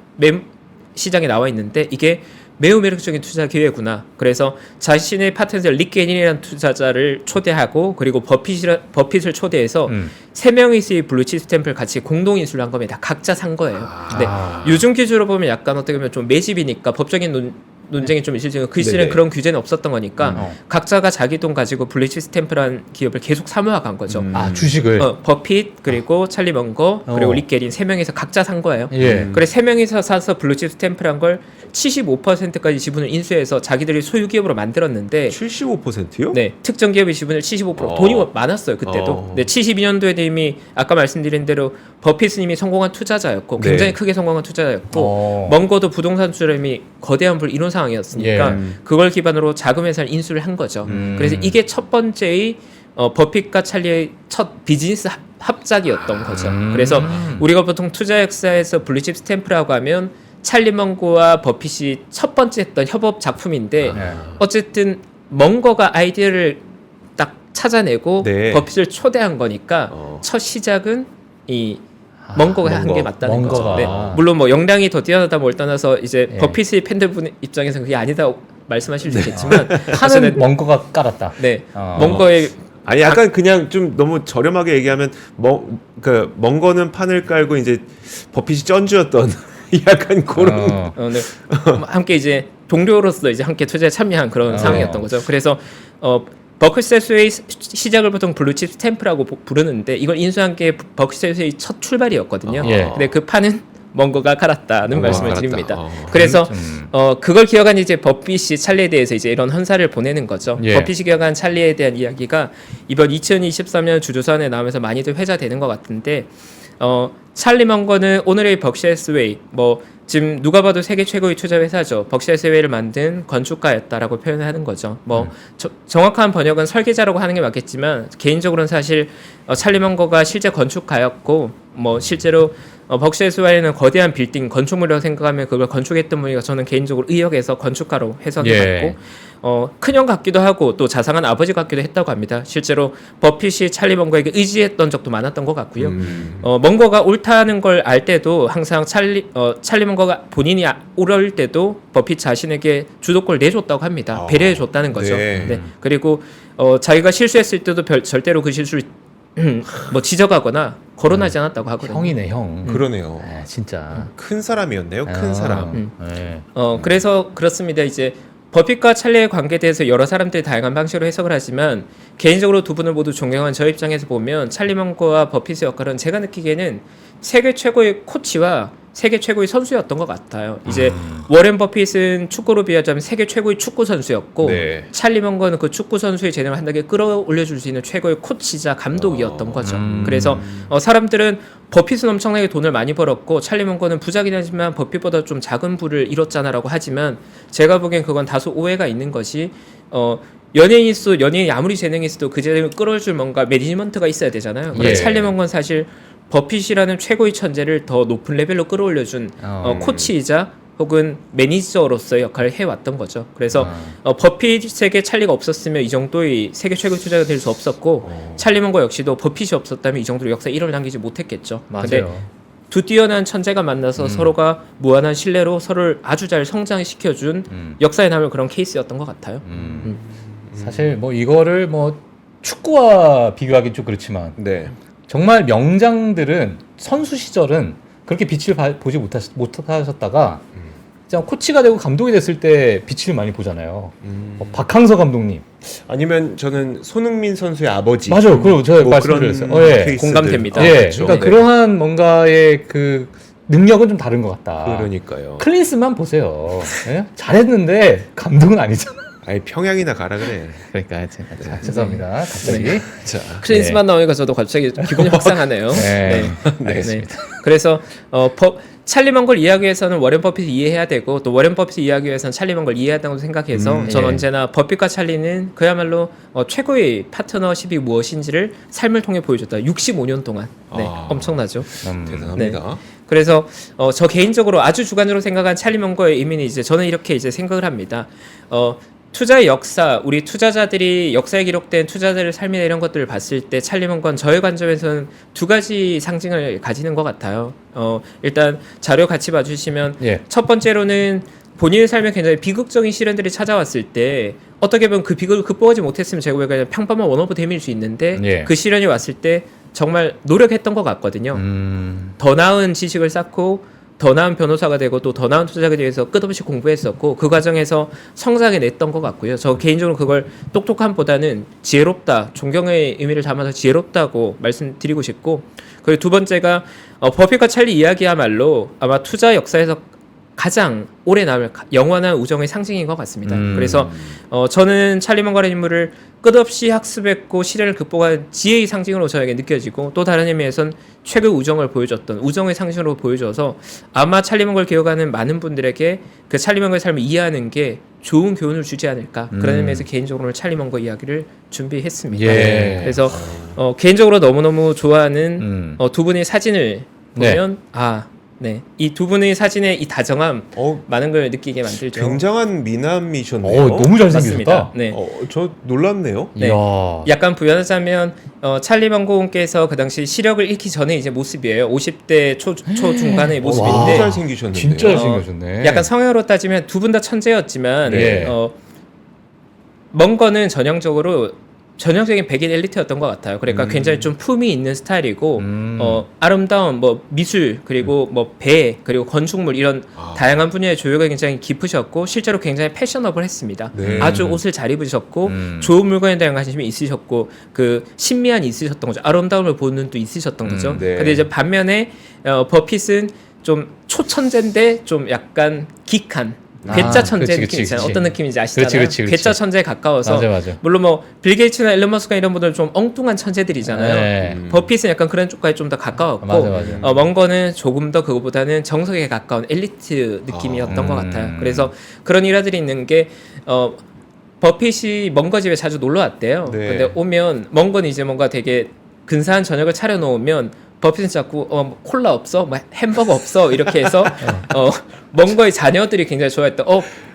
시장에 나와 있는데 이게 매우 매력적인 투자 기회구나. 그래서 자신의 파트너 릭 게닌이라는 투자자를 초대하고 그리고 버핏을 초대해서 세 명이서 블루칩 스탬프를 같이 공동 인수를 한 겁니다. 각자 산 거예요. 근데 요즘 기준으로 보면 약간 어떻게 보면 좀 매집이니까 법적인 논쟁이 좀 있을지 그 시절엔 그런 규제는 없었던 거니까 각자가 자기 돈 가지고 블루칩 스탬프라는 기업을 계속 사모아간 거죠. 주식을 버핏 그리고 찰리 먼거 그리고 릭 게린 세 명이서 각자 산 거예요. 그래 세 명이서 사서 블루칩 스탬프란 걸 75%까지 지분을 인수해서 자기들이 소유 기업으로 만들었는데 75%요? 네, 특정 기업의 지분을 75% 돈이 많았어요 그때도. 네, 72년도에 이미 아까 말씀드린 대로 버핏은 이미 성공한 투자자였고 굉장히 크게 성공한 투자자였고 먼거도 부동산 투자로 이미 거대한 부를 이룬 상황이었으니까 그걸 기반으로 자금 회사를 인수를 한 거죠. 그래서 이게 첫 번째의 버핏과 찰리의 첫 비즈니스 합작이었던 거죠. 그래서 우리가 보통 투자 역사에서 블루칩 스탬프라고 하면 찰리 먼거와 버핏이 첫 번째 했던 협업 작품인데 어쨌든 먼거가 아이디어를 딱 찾아내고 버핏을 초대한 거니까 첫 시작은 이 먼거가 한 게 맞다는 거죠. 네. 물론 뭐 역량이 더 뛰어나다 뭘 떠나서 이제 버핏의 팬들분 입장에서는 그게 아니다 말씀하실 수 있겠지만 판은 먼거가 깔았다. 네, 먼거의 아니 약간 그냥 좀 너무 저렴하게 얘기하면 먼거는 판을 깔고 이제 버핏이 쩐주였던 약간 그런 네. 함께 이제 동료로서 이제 함께 투자에 참여한 그런 상황이었던 거죠. 그래서 버크셔스의 시작을 보통 블루칩 스탬프라고 부르는데 이걸 인수한 게 버크셔스의 첫 출발이었거든요. 근데 그 판은 먼거가 깔았다는 말씀을 드립니다. 그래서 그걸 기억한 이제 버핏이 찰리에 대해서 이제 이런 헌사를 보내는 거죠. 버핏이 기억한 찰리에 대한 이야기가 이번 2023년 주주선에 나오면서 많이들 회자되는 것 같은데 찰리 먼거는 오늘의 버크셔스웨이 지금 누가 봐도 세계 최고의 투자 회사죠. 버크셔스웨이를 만든 건축가였다라고 표현을 하는 거죠. 정확한 번역은 설계자라고 하는 게 맞겠지만 개인적으로는 사실 찰리 먼거가 실제 건축가였고 실제로 버크셔스웨이는 거대한 빌딩 건축물이라고 생각하면 그걸 건축했던 분이가 저는 개인적으로 의역해서 건축가로 해석을 받고 큰형 같기도 하고 또 자상한 아버지 같기도 했다고 합니다. 실제로 버핏이 찰리 먼거에게 의지했던 적도 많았던 것 같고요. 먼거가 옳다는 걸 알 때도 항상 찰리 먼거가 본인이 옳을 때도 버핏 자신에게 주도권을 내줬다고 합니다. 배려해줬다는 거죠. 네. 그리고 자기가 실수했을 때도 절대로 그 실수를 지적하거나 거론하지 않았다고 하거든요. 형이네 형. 그러네요. 진짜 큰 사람이었네요. 큰 사람. 그래서 그렇습니다. 이제 버핏과 찰리의 관계에 대해서 여러 사람들이 다양한 방식으로 해석을 하지만 개인적으로 두 분을 모두 존경한 저 입장에서 보면 찰리 먼거와 버핏의 역할은 제가 느끼기에는 세계 최고의 코치와 세계 최고의 선수였던 것 같아요. 이제 워렌 버핏은 축구로 비하자면 세계 최고의 축구 선수였고 찰리 먼거는 그 축구 선수의 재능을 한 단계 끌어올려줄 수 있는 최고의 코치자 감독이었던 거죠. 그래서 사람들은 버핏은 엄청나게 돈을 많이 벌었고 찰리 먼거는 부자긴 하지만 버핏보다 좀 작은 부를 이뤘잖아라고 하지만 제가 보기엔 그건 다소 오해가 있는 것이 연예인이 아무리 재능이 있어도 그 재능을 끌어줄 뭔가 매니지먼트가 있어야 되잖아요. 근데 예. 찰리 먼건 사실 버핏이라는 최고의 천재를 더 높은 레벨로 끌어올려준 코치이자 혹은 매니저로서의 역할을 해왔던 거죠. 그래서 버핏에게 찰리가 없었으면 이 정도의 세계 최고 투자가 될 수 없었고 찰리 먼건 역시도 버핏이 없었다면 이 정도로 역사에 이름을 남기지 못했겠죠. 근데 맞아요. 두 뛰어난 천재가 만나서 서로가 무한한 신뢰로 서로를 아주 잘 성장시켜준 역사에 남을 그런 케이스였던 것 같아요. 사실 뭐 이거를 뭐 축구와 비교하기 좀 그렇지만 네. 정말 명장들은 선수 시절은 그렇게 빛을 보지 못하셨다가 진짜 코치가 되고 감독이 됐을 때 빛을 많이 보잖아요. 박항서 감독님. 아니면 저는 손흥민 선수의 아버지. 맞아요. 그리고 제가 뭐 말씀드렸어요. 그런 예. 케이스들. 공감됩니다. 예. 그렇죠. 그러니까 네. 그러한 뭔가의 그 능력은 좀 다른 것 같다. 그러니까요. 클린스만 보세요. 예? 잘했는데 감독은 아니잖아. 아니 평양이나 가라 그래. 그러니까 제가 죄송합니다. 갑자기. 자, 클린스만 나오니까 저도 갑자기 기분이 확상하네요. 네. 네. 그래서 찰리 먼걸 이해하기 위해서는 워렌 버핏을 이해해야 되고 또 워렌 버핏을 이해하기 위해서는 찰리 먼걸 이해한다고 생각해서 전 예. 언제나 버핏과 찰리는 그야말로 최고의 파트너십이 무엇인지를 삶을 통해 보여줬다. 65년 동안. 네, 엄청나죠. 대단합니다. 그래서 저 개인적으로 아주 주관적으로 생각한 찰리 먼거의 의미는 이제 저는 이렇게 이제 생각을 합니다. 투자의 역사, 우리 투자자들이 역사에 기록된 투자자들의 삶이나 이런 것들을 봤을 때 찰리 먼건 저의 관점에서는 두 가지 상징을 가지는 것 같아요. 일단 자료 같이 봐주시면 예. 첫 번째로는 본인의 삶에 굉장히 비극적인 시련들이 찾아왔을 때 어떻게 보면 그 비극을 극복하지 못했으면 제가 그냥 평범한 원오브 댐일 수 있는데 예. 그 시련이 왔을 때 정말 노력했던 것 같거든요. 더 나은 지식을 쌓고 더 나은 변호사가 되고 또 더 나은 투자자가 되기 위해서 끝없이 공부했었고 그 과정에서 성장해냈던 것 같고요. 저 개인적으로 그걸 똑똑함보다는 지혜롭다, 존경의 의미를 담아서 지혜롭다고 말씀드리고 싶고 그리고 두 번째가 버핏과 찰리 이야기야말로 아마 투자 역사에서 가장 오래 남을 영원한 우정의 상징인 것 같습니다. 그래서 저는 찰리 먼거라는 인물을 끝없이 학습했고 시련을 극복한 지혜의 상징으로 저에게 느껴지고 또 다른 의미에선 최고의 우정을 보여줬던 우정의 상징으로 보여줘서 아마 찰리 먼거를 기억하는 많은 분들에게 그 찰리 먼거의 삶을 이해하는 게 좋은 교훈을 주지 않을까 그런 의미에서 개인적으로 찰리 먼거 이야기를 준비했습니다. 예. 그래서 개인적으로 너무너무 좋아하는 두 분의 사진을 보면 네, 이 두 분의 사진의 이 다정함 많은 걸 느끼게 만들죠. 굉장한 미남이셨네요. 너무 잘생기셨다. 맞습니다. 네. 저 놀랍네요. 네. 이야. 약간 부연하자면 찰리 먼거님께서 그 당시 시력을 잃기 전에 이제 모습이에요. 50대 초중반의 너무 모습인데 잘생기셨는데요. 진짜 잘생기셨네. 약간 성향으로 따지면 두 분 다 천재였지만 네. 먼거는 전형적인 백인 엘리트였던 것 같아요. 그러니까 굉장히 좀 품이 있는 스타일이고 아름다운 뭐 미술 그리고 뭐 배 그리고 건축물 이런 다양한 분야의 조예가 굉장히 깊으셨고 실제로 굉장히 패셔너블했습니다. 네. 아주 옷을 잘 입으셨고 좋은 물건에 대한 관심이 있으셨고 그 신미함이 있으셨던 거죠. 아름다움을 보는 눈도 있으셨던 거죠. 네. 근데 이제 반면에 버핏은 좀 초천재인데 좀 약간 기칸 괴짜 천재 느낌 있잖아요. 어떤 느낌인지 아시잖아요. 그렇지. 괴짜 천재에 가까워서 맞아. 물론 뭐 빌 게이츠나 앨런 머스크나 이런 분들은 좀 엉뚱한 천재들이잖아요. 네. 버핏은 약간 그런 쪽까지 좀 더 가까웠고 맞아. 먼거는 조금 더 그거보다는 정석에 가까운 엘리트 느낌이었던 것 같아요. 그래서 그런 일화들이 있는 게 버핏이 먼거 집에 자주 놀러 왔대요. 네. 근데 오면 먼거는 이제 뭔가 되게 근사한 저녁을 차려 놓으면 버핏은 자꾸 콜라 없어? 뭐 햄버거 없어? 이렇게 해서 먼거의 자녀들이 굉장히 좋아했던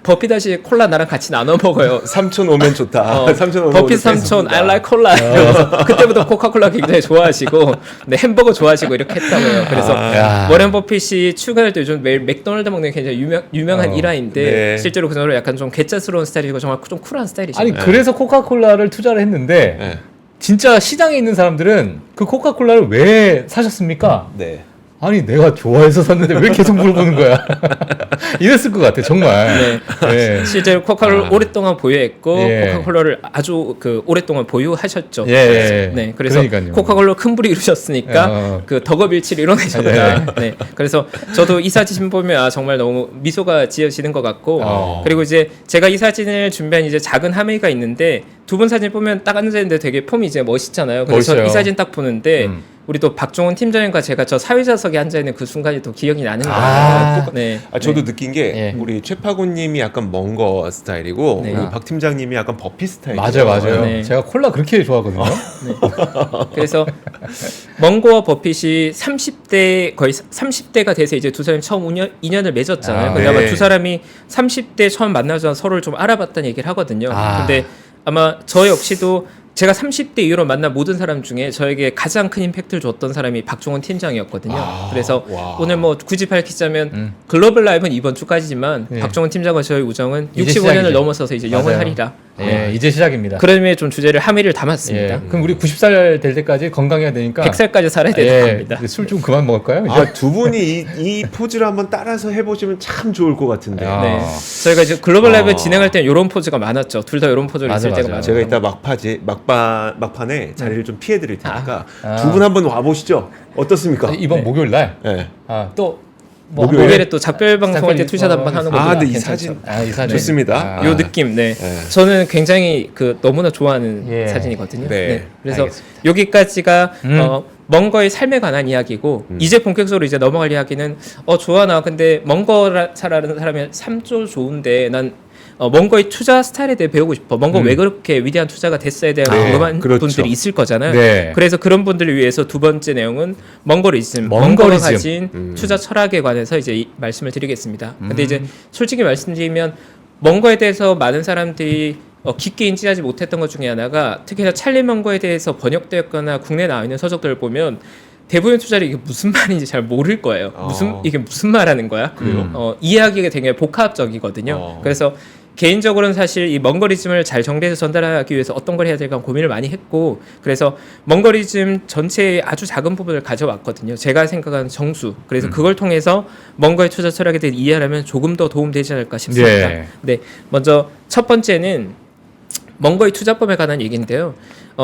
버핏 다시 콜라 나랑 같이 나눠 먹어요. 삼촌 오면 좋다. 삼촌 오면 버핏 삼촌 I like 콜라. 그래서 그때부터 코카콜라 굉장히 좋아하시고 네, 햄버거 좋아하시고 이렇게 했다고요. 그래서 워렌 버핏이 출근할 때 요즘 매일 맥도날드 먹는 게 굉장히 유명한 일화인데 네. 실제로 그 정도로 약간 좀 괴짜스러운 스타일이고 정말 좀 쿨한 스타일이잖아요. 아니 그래서 코카콜라를 투자를 했는데 네. 진짜 시장에 있는 사람들은 그 코카콜라를 왜 사셨습니까? 네. 아니 내가 좋아해서 샀는데 왜 계속 물어보는 거야? 이랬을 것 같아 정말. 네. 실제로 코카콜라를 오랫동안 보유했고 예. 코카콜라를 아주 오랫동안 보유하셨죠. 예. 네, 그래서 그러니까요. 코카콜라 큰 불이 이루셨으니까 그 덕업일치를 이뤄내셨다. 네, 그래서 저도 이 사진 보면 정말 너무 미소가 지어지는 것 같고 그리고 이제 제가 이 사진을 준비한 이제 작은 하메이가 있는데 두 분 사진 보면 딱 앉아있는데 되게 폼이 이제 멋있잖아요. 그래서 멋있어요. 이 사진 딱 보는데 우리 또 박종훈 팀장님과 제가 저 사회자석에 앉아있는 그 순간이 또 기억이 나는 거예요. 네. 저도 느낀 게 우리 최파곤님이 약간 먼거 스타일이고 네. 우리 박 팀장님이 약간 버피 스타일. 맞아요. 네. 제가 콜라 그렇게 좋아하거든요. 그래서 먼거와 버핏이 30대 거의 30대가 돼서 이제 두 사람이 처음 인연을 맺었잖아요. 근데 아마 두 사람이 30대 처음 만나서 서로를 좀 알아봤다는 얘기를 하거든요. 근데 아마 저 역시도 제가 30대 이후로 만난 모든 사람 중에 저에게 가장 큰 임팩트를 줬던 사람이 박종훈 팀장이었거든요. 그래서 오늘 뭐 굳이 밝히자면 글로벌 라이브는 이번 주까지지만 박종훈 팀장과 저의 우정은 65년을 넘어서서 이제 영원하리라. 네, 이제 시작입니다. 그런 의미의 좀 주제를 함의를 담았습니다. 그럼 우리 90살 될 때까지 건강해야 되니까 100살까지 살아야 되는 겁니다. 술 좀 그만 먹을까요? 두 분이 이 포즈를 한번 따라서 해보시면 참 좋을 것 같은데. 네. 저희가 이제 글로벌 라이브 진행할 때는 이런 포즈가 많았죠. 둘 다 이런 포즈를 있을 때가 많아요. 제가 이따 막판에 자리를 좀 피해드릴 테니까 두 분 한번 와보시죠. 어떻습니까? 이번 목요일 날. 네. 또 목요일에 또 작별 방송할 때 투샷 한번 하는 거. 근데 이 사진 좋습니다. 요 느낌, 네. 저는 굉장히 그 너무나 좋아하는 사진이거든요. 네. 그래서 알겠습니다. 여기까지가 먼거의 삶에 관한 이야기고 이제 본격적으로 이제 넘어갈 이야기는 좋아 나 근데 먼거 살아는 사람이 삶도 좋은데 난 먼거의 투자 스타일에 대해 배우고 싶어. 먼거 왜 그렇게 위대한 투자가 됐어야 되는 궁금한 분들이 있을 거잖아요. 네. 그래서 그런 분들을 위해서 두 번째 내용은 먼거리즘, 먼거가 가진 투자 철학에 관해서 이제 말씀을 드리겠습니다. 근데 이제 솔직히 말씀드리면 먼거에 대해서 많은 사람들이 깊게 인지하지 못했던 것 중에 하나가 특히나 찰리 먼거에 대해서 번역되었거나 국내에 나와 있는 서적들을 보면 대부분 투자를 이게 무슨 말인지 잘 모를 거예요. 이게 무슨 말하는 거야? 이해하기가 되게 복합적이거든요. 그래서 개인적으로는 사실 이 먼거리즘을 잘 정리해서 전달하기 위해서 어떤 걸 해야 될까 고민을 많이 했고 그래서 먼거리즘 전체의 아주 작은 부분을 가져왔거든요. 제가 생각하는 정수. 그래서 그걸 통해서 먼거의 투자 철학에 대해 이해하려면 조금 더 도움되지 않을까 싶습니다. 네, 먼저 첫 번째는 먼거의 투자법에 관한 얘기인데요.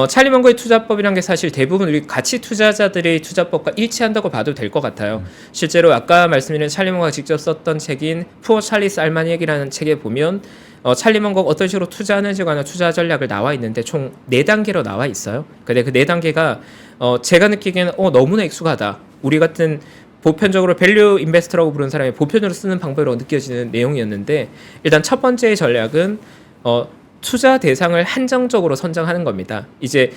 찰리 먼거의 투자법이란 게 사실 대부분 우리 가치 투자자들의 투자법과 일치한다고 봐도 될 것 같아요. 실제로 아까 말씀드린 찰리 먼거가 직접 썼던 책인 푸어 찰리스 알마닉이라는 책에 보면 찰리 먼거가 어떤 식으로 투자하는지에 관한 투자 전략을 나와 있는데 총 4단계로 나와 있어요. 근데 그 4단계가 제가 느끼기에는 너무나 익숙하다. 우리 같은 보편적으로 밸류 인베스터라고 부르는 사람이 보편으로 쓰는 방법으로 느껴지는 내용이었는데 일단 첫 번째 전략은 투자 대상을 한정적으로 선정하는 겁니다. 이제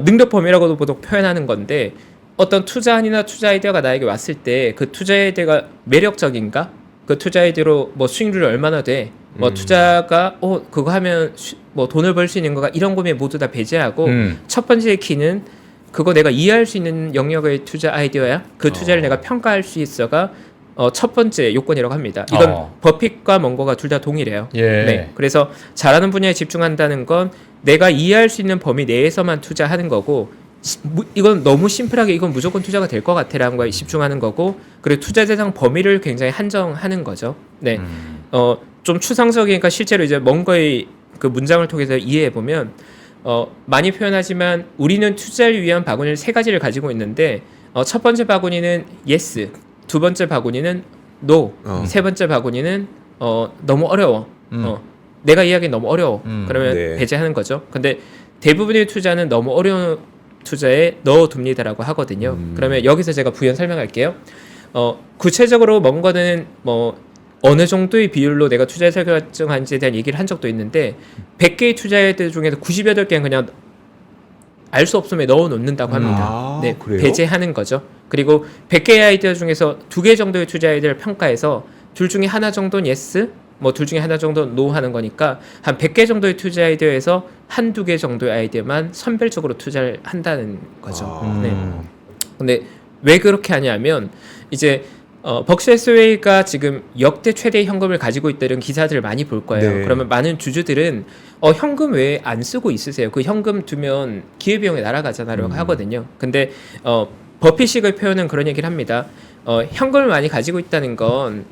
능력 범위라고도 보통 표현하는 건데 어떤 투자안이나 투자 아이디어가 나에게 왔을 때 그 투자 아이디어가 매력적인가? 그 투자 아이디어로 뭐 수익률이 얼마나 돼? 뭐 투자가 그거 하면 뭐 돈을 벌 수 있는 거가 이런 고민 모두 다 배제하고 첫 번째 키는 그거 내가 이해할 수 있는 영역의 투자 아이디어야? 그 투자를 내가 평가할 수 있어가 첫 번째 요건이라고 합니다. 이건 버핏과 먼거가 둘 다 동일해요. 네. 그래서 잘하는 분야에 집중한다는 건 내가 이해할 수 있는 범위 내에서만 투자하는 거고 이건 너무 심플하게 이건 무조건 투자가 될 것 같아라는 거에 집중하는 거고 그리고 투자 대상 범위를 굉장히 한정하는 거죠. 네. 좀 추상적이니까 실제로 이제 먼거의 그 문장을 통해서 이해해 보면 많이 표현하지만 우리는 투자를 위한 바구니를 3가지를 가지고 있는데 첫 번째 바구니는 yes. 두 번째 바구니는 no, 세 번째 바구니는 너무 어려워. 내가 이해하기 너무 어려워. 그러면 배제하는 거죠. 근데 대부분의 투자는 너무 어려운 투자에 넣어둡니다라고 하거든요. 그러면 여기서 제가 부연 설명할게요. 구체적으로 먼거는 뭐 어느 정도의 비율로 내가 투자 결정한지에 대한 얘기를 한 적도 있는데 100개의 투자들 중에서 98개는 그냥 알 수 없음에 넣어놓는다고 합니다. 네, 그래요? 배제하는 거죠. 그리고 100개의 아이디어 중에서 2개 정도의 투자 아이디어를 평가해서 둘 중에 하나 정도는 yes, 뭐 둘 중에 하나 정도는 no 하는 거니까 한 100개 정도의 투자 아이디어에서 한두 개 정도의 아이디어만 선별적으로 투자를 한다는 거죠. 네. 근데 왜 그렇게 하냐면 이제 벅시 해서웨이가 지금 역대 최대의 현금을 가지고 있다는 기사들을 많이 볼 거예요. 그러면 많은 주주들은 현금 왜 안 쓰고 있으세요? 그 현금 두면 기회비용에 날아가잖아요 하거든요. 근데 버핏이 그 표현은 그런 얘기를 합니다. 현금을 많이 가지고 있다는 건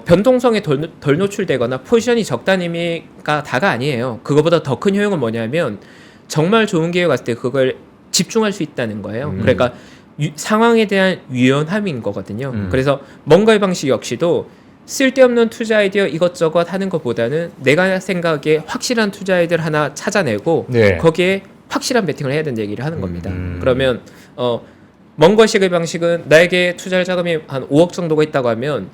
변동성에 덜 노출되거나 포지션이 적다는 의미가 다가 아니에요. 그거보다 더 큰 효용은 뭐냐면 정말 좋은 기회가 왔을 때 그걸 집중할 수 있다는 거예요. 그러니까 상황에 대한 유연함인 거거든요. 그래서 먼거의 방식 역시도 쓸데없는 투자 아이디어 이것저것 하는 것보다는 내가 생각에 확실한 투자 아이디어를 하나 찾아내고 네. 거기에 확실한 베팅을 해야 된다는 얘기를 하는 겁니다. 그러면 먼거식의 방식은 나에게 투자할 자금이 한 5억 정도가 있다고 하면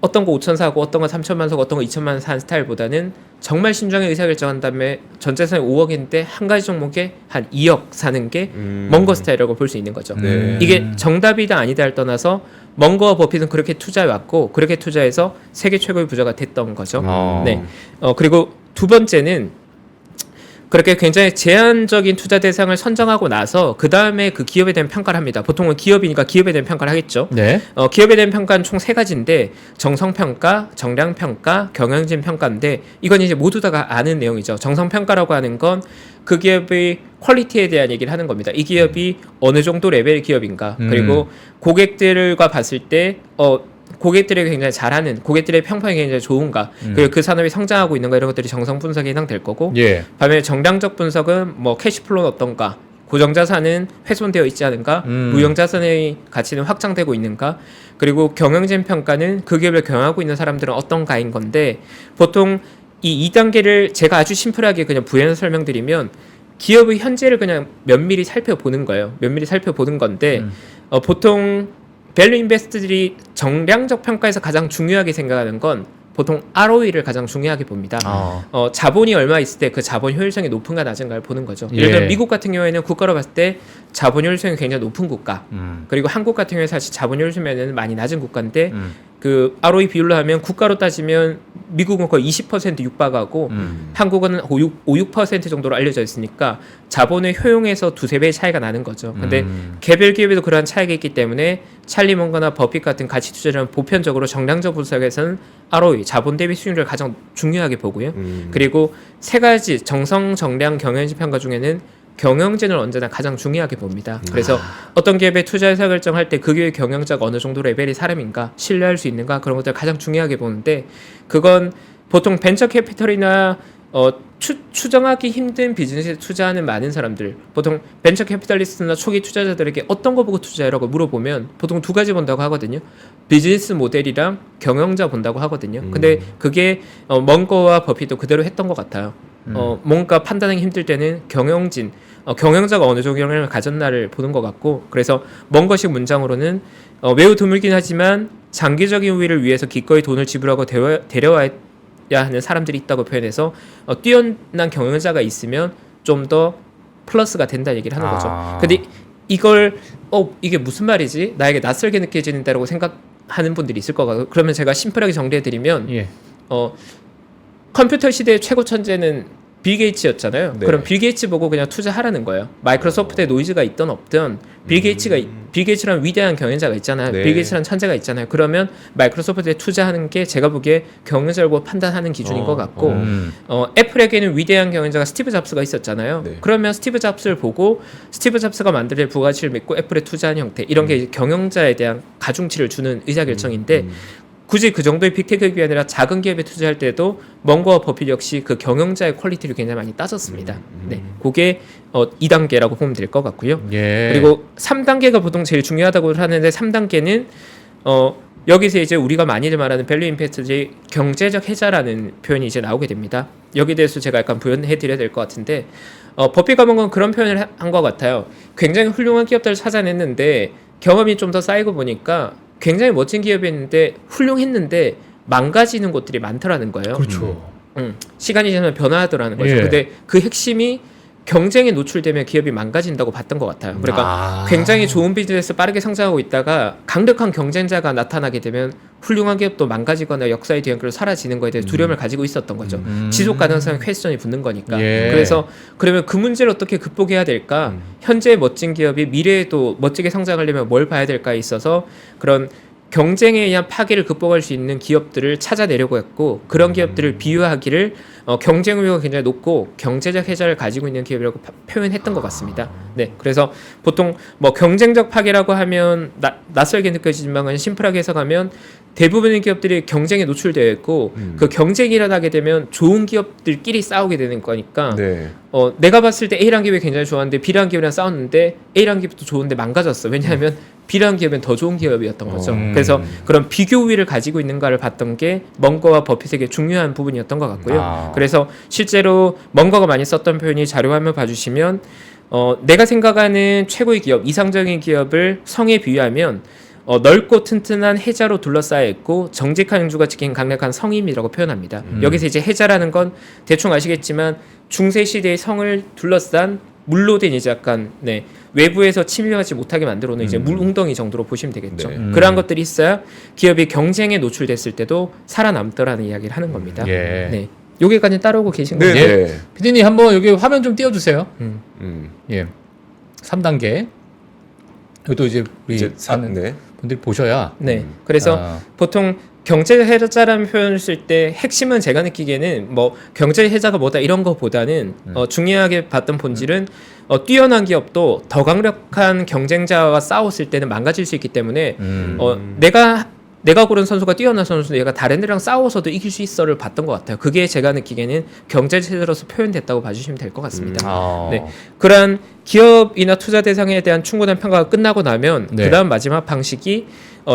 어떤 거 5천 사고 어떤 거 3천만 사고 어떤 거 2천만 원 사는 스타일보다는 정말 신중하게 의사결정한 다음에 전재산이 5억인데 한 가지 종목에 한 2억 사는 게 먼거 스타일이라고 볼 수 있는 거죠. 이게 정답이다 아니다를 떠나서 먼거와 버핏은 그렇게 투자해왔고 그렇게 투자해서 세계 최고의 부자가 됐던 거죠. 네. 그리고 두 번째는 그렇게 굉장히 제한적인 투자 대상을 선정하고 나서 그 다음에 그 기업에 대한 평가를 합니다. 보통은 기업이니까 기업에 대한 평가를 하겠죠. 네. 기업에 대한 평가는 총 3가지인데 정성평가, 정량평가, 경영진평가인데 이건 이제 모두 다가 아는 내용이죠. 정성평가라고 하는 건 그 기업의 퀄리티에 대한 얘기를 하는 겁니다. 이 기업이 어느 정도 레벨의 기업인가 그리고 고객들과 봤을 때 고객들에게 굉장히 잘하는 고객들의 평판이 굉장히 좋은가 그리고 그 산업이 성장하고 있는가 이런 것들이 정성 분석에 해당될 거고 예. 반면에 정량적 분석은 뭐 캐시플로는 어떤가 고정자산은 훼손되어 있지 않은가 무형자산의 가치는 확장되고 있는가 그리고 경영진 평가는 그 기업을 경영하고 있는 사람들은 어떤가인 건데 보통 이 2단계를 제가 아주 심플하게 그냥 부연해서 설명드리면 기업의 현재를 그냥 면밀히 살펴보는 거예요. 면밀히 살펴보는 건데 보통 밸류 인베스트들이 정량적 평가에서 가장 중요하게 생각하는 건 보통 ROE를 가장 중요하게 봅니다. 자본이 얼마 있을 때 그 자본 효율성이 높은가 낮은가를 보는 거죠. 예를 들어 미국 같은 경우에는 국가로 봤을 때 자본 효율성이 굉장히 높은 국가 그리고 한국 같은 경우에 사실 자본 효율성이 많이 낮은 국가인데 그 ROE 비율로 하면 국가로 따지면 미국은 거의 20% 육박하고 한국은 5-6% 정도로 알려져 있으니까 자본의 효용에서 2-3배의 차이가 나는 거죠. 근데 개별 기업에도 그러한 차이가 있기 때문에 찰리 먼거나 버핏 같은 가치 투자자는 보편적으로 정량적 분석에서는 ROE, 자본 대비 수익률을 가장 중요하게 보고요. 그리고 3가지 정성, 정량, 경영진 평가 중에는 경영진을 언제나 가장 중요하게 봅니다. 그래서 어떤 기업에 투자 의사 결정할 때 그 기업의 경영자가 어느 정도 레벨의 사람인가, 신뢰할 수 있는가 그런 것들을 가장 중요하게 보는데 그건 보통 벤처 캐피털이나 추정하기 힘든 비즈니스에 투자하는 많은 사람들 보통 벤처 캐피탈리스트나 초기 투자자들에게 어떤 거 보고 투자해라고 물어보면 보통 2가지 본다고 하거든요. 비즈니스 모델이랑 경영자 본다고 하거든요. 근데 그게 먼거와 버핏도 그대로 했던 것 같아요. 뭔가 판단하기 힘들 때는 경영진 경영자가 어느 정도 영향을 가졌나를 보는 것 같고 그래서 먼거식 문장으로는 매우 드물긴 하지만 장기적인 우위를 위해서 기꺼이 돈을 지불하고 데려와야 하는 사람들이 있다고 표현해서 뛰어난 경영자가 있으면 좀 더 플러스가 된다는 얘기를 하는 거죠. 근데 이걸 이게 무슨 말이지? 나에게 낯설게 느껴지는다라고 생각하는 분들이 있을 것 같아요. 그러면 제가 심플하게 정리해드리면 컴퓨터 시대의 최고 천재는 빌 게이츠였잖아요. 네. 그럼 빌 게이츠 보고 그냥 투자하라는 거예요. 마이크로소프트에 노이즈가 있든 없든 빌 게이츠라는 위대한 경영자가 있잖아요. 네. 빌 게이츠라는 천재가 있잖아요. 그러면 마이크로소프트에 투자하는 게 제가 보기에 경영자를 보고 판단하는 기준인 것 같고 애플에게는 위대한 경영자가 스티브 잡스가 있었잖아요. 네. 그러면 스티브 잡스를 보고 스티브 잡스가 만들 부가치를 믿고 애플에 투자하는 형태 이런 게 경영자에 대한 가중치를 주는 의사결정인데 굳이 그 정도의 빅테크 기업이 아니라 작은 기업에 투자할 때도 먼거와 버핏 역시 그 경영자의 퀄리티를 굉장히 많이 따졌습니다. 네, 그게 2단계라고 보면 될 것 같고요. 그리고 3단계가 보통 제일 중요하다고 하는데 3단계는 여기서 이제 우리가 많이들 말하는 밸류 임팩트의 경제적 해자라는 표현이 이제 나오게 됩니다. 여기에 대해서 제가 약간 부연해드려야 될 것 같은데 버핏과 먼거는 그런 표현을 한 것 같아요. 굉장히 훌륭한 기업들을 찾아냈는데 경험이 좀 더 쌓이고 보니까 굉장히 멋진 기업이었는데 훌륭했는데 망가지는 곳들이 많더라는 거예요. 그렇죠. 시간이 지나면 변화하더라는 거죠. 근데 그 핵심이 경쟁에 노출되면 기업이 망가진다고 봤던 것 같아요. 그러니까 굉장히 좋은 비즈니스 빠르게 성장하고 있다가 강력한 경쟁자가 나타나게 되면 훌륭한 기업도 망가지거나 역사의 뒤안길로 사라지는 거에 대해 두려움을 가지고 있었던 거죠. 지속 가능성에 퀘스천이 붙는 거니까. 그래서 그러면 그 문제를 어떻게 극복해야 될까? 현재의 멋진 기업이 미래에도 멋지게 성장하려면 뭘 봐야 될까에 있어서 그런 경쟁에 의한 파괴를 극복할 수 있는 기업들을 찾아내려고 했고 그런 기업들을 비유하기를 경쟁 우위가 굉장히 높고 경제적 해자를 가지고 있는 기업이라고 표현했던 것 같습니다. 네, 그래서 보통 뭐 경쟁적 파괴라고 하면 낯설게 느껴지지만 그냥 심플하게 해석하면 대부분의 기업들이 경쟁에 노출되어 있고 그 경쟁이 일어나게 되면 좋은 기업들끼리 싸우게 되는 거니까 내가 봤을 때 A라는 기업이 굉장히 좋았는데 B라는 기업이랑 싸웠는데 A라는 기업도 좋은데 망가졌어. 왜냐하면 비례한 기업은 더 좋은 기업이었던 거죠. 그래서 그런 비교 우위를 가지고 있는가를 봤던 게 멍거와 버핏에게 중요한 부분이었던 것 같고요. 그래서 실제로 멍거가 많이 썼던 표현이 자료 화면 봐주시면 내가 생각하는 최고의 기업, 이상적인 기업을 성에 비유하면 넓고 튼튼한 해자로 둘러싸여 있고 정직한 영주가 지킨 강력한 성임이라고 표현합니다. 여기서 이제 해자라는 건 대충 아시겠지만 중세 시대의 성을 둘러싼 물로 된 이제 약간 외부에서 침입하지 못하게 만들어 놓은 이제 물 웅덩이 정도로 보시면 되겠죠. 그러한 것들이 있어야 기업이 경쟁에 노출됐을 때도 살아남더라는 이야기를 하는 겁니다. 네. 여기까지 따라오고 계신 거죠? 네. PD님 한번 여기 화면 좀 띄워주세요. 예. 3단계. 이것도 이제 우리 아는 분들이 보셔야. 네. 그래서 보통 경제 해자라는 표현을 쓸 때 핵심은 제가 느끼기에는 뭐 경제 해자가 뭐다 이런 거보다는 중요하게 봤던 본질은 뛰어난 기업도 더 강력한 경쟁자와 싸웠을 때는 망가질 수 있기 때문에 내가 고른 선수가 뛰어난 선수는 얘가 다른 애랑 싸워서도 이길 수 있어를 봤던 것 같아요. 그게 제가 느끼기에는 경제체제로서 표현됐다고 봐주시면 될 것 같습니다. 네. 그러한 기업이나 투자 대상에 대한 충분한 평가가 끝나고 나면 그다음 마지막 방식이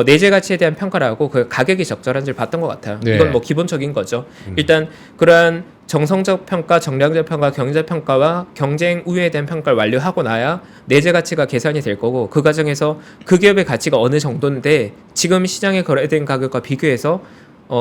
내재 가치에 대한 평가를 하고 그 가격이 적절한지를 봤던 것 같아요. 이건 뭐 기본적인 거죠. 일단 그러한 정성적 평가, 정량적 평가, 경제적 평가와 경쟁 우위에 대한 평가를 완료하고 나야 내재 가치가 계산이 될 거고 그 과정에서 그 기업의 가치가 어느 정도인데 지금 시장에 거래된 가격과 비교해서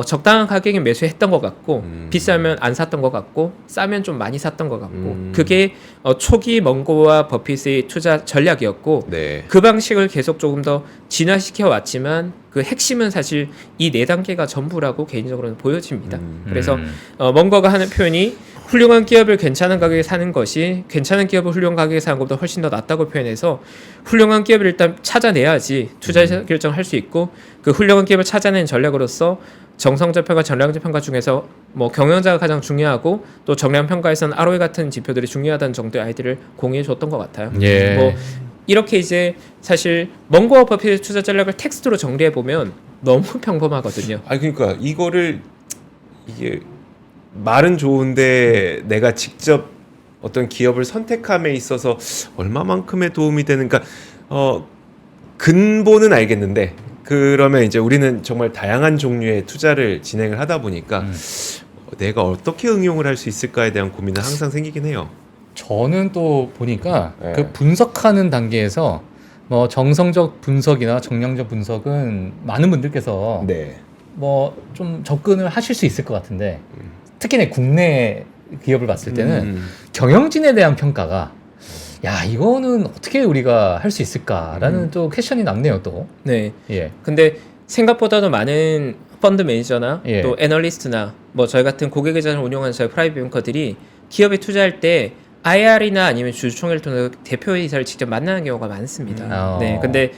적당한 가격에 매수했던 것 같고 비싸면 안 샀던 것 같고 싸면 좀 많이 샀던 것 같고 그게 초기 멍고와 버핏의 투자 전략이었고 그 방식을 계속 조금 더 진화시켜 왔지만 그 핵심은 사실 이 4단계가 전부라고 개인적으로는 보여집니다. 그래서 멍거가 하는 표현이 훌륭한 기업을 괜찮은 가격에 사는 것이 괜찮은 기업을 훌륭한 가격에 사는 것보다 훨씬 더 낫다고 표현해서 훌륭한 기업을 일단 찾아내야지 투자 결정을 할 수 있고 그 훌륭한 기업을 찾아낸 전략으로서 정성적 평가, 전략적 평가 중에서 뭐 경영자가 가장 중요하고 또 정량 평가에서는 ROE 같은 지표들이 중요하다는 정도의 아이디어를 공유해 줬던 것 같아요. 뭐 이렇게 이제 사실 멍거와 버핏의 투자 전략을 텍스트로 정리해 보면 너무 평범하거든요. 그러니까 이거를 이게 말은 좋은데 내가 직접 어떤 기업을 선택함에 있어서 얼마만큼의 도움이 되는가 근본은 알겠는데 그러면 이제 우리는 정말 다양한 종류의 투자를 진행을 하다 보니까 내가 어떻게 응용을 할 수 있을까에 대한 고민은 항상 생기긴 해요. 저는 또 보니까 그 분석하는 단계에서 뭐 정성적 분석이나 정량적 분석은 많은 분들께서 뭐 좀 접근을 하실 수 있을 것 같은데 특히나 국내 기업을 봤을 때는 경영진에 대한 평가가 야 이거는 어떻게 우리가 할 수 있을까라는 또 퀘션이 남네요 또. 네. 근데 생각보다도 많은 펀드 매니저나 또 애널리스트나 뭐 저희 같은 고객 계좌를 운영하는 저희 프라이빗 뱅커들이 기업에 투자할 때 IR이나 아니면 주주총회를 통해서 대표이사를 직접 만나는 경우가 많습니다. 네. 근데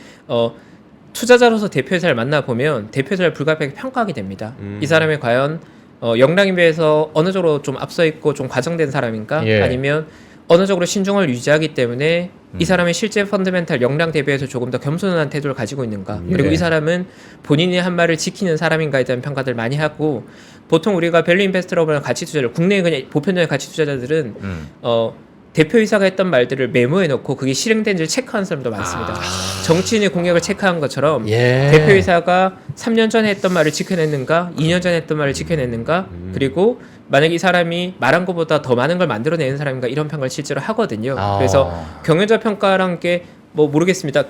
투자자로서 대표이사를 만나 보면 대표이사를 불가피하게 평가하게 됩니다. 이 사람이 과연 역량에 비해서 어느 정도 좀 앞서 있고 좀 과정된 사람인가 아니면 어느 정도 신중을 유지하기 때문에 이 사람의 실제 펀드멘탈 역량 대비해서 조금 더 겸손한 태도를 가지고 있는가 그리고 이 사람은 본인이 한 말을 지키는 사람인가에 대한 평가들을 많이 하고 보통 우리가 밸류 인베스터라고 하는 가치 투자를 국내의 그냥 보편적인 가치 투자자들은 대표이사가 했던 말들을 메모해 놓고 그게 실행된지를 체크하는 사람도 많습니다. 정치인의 공약을 체크한 것처럼 대표이사가 3년 전에 했던 말을 지켜냈는가 2년 전에 했던 말을 지켜냈는가 그리고 만약에 이 사람이 말한 것보다 더 많은 걸 만들어내는 사람인가 이런 평가를 실제로 하거든요. 그래서 경영자 평가란 게 뭐 모르겠습니다.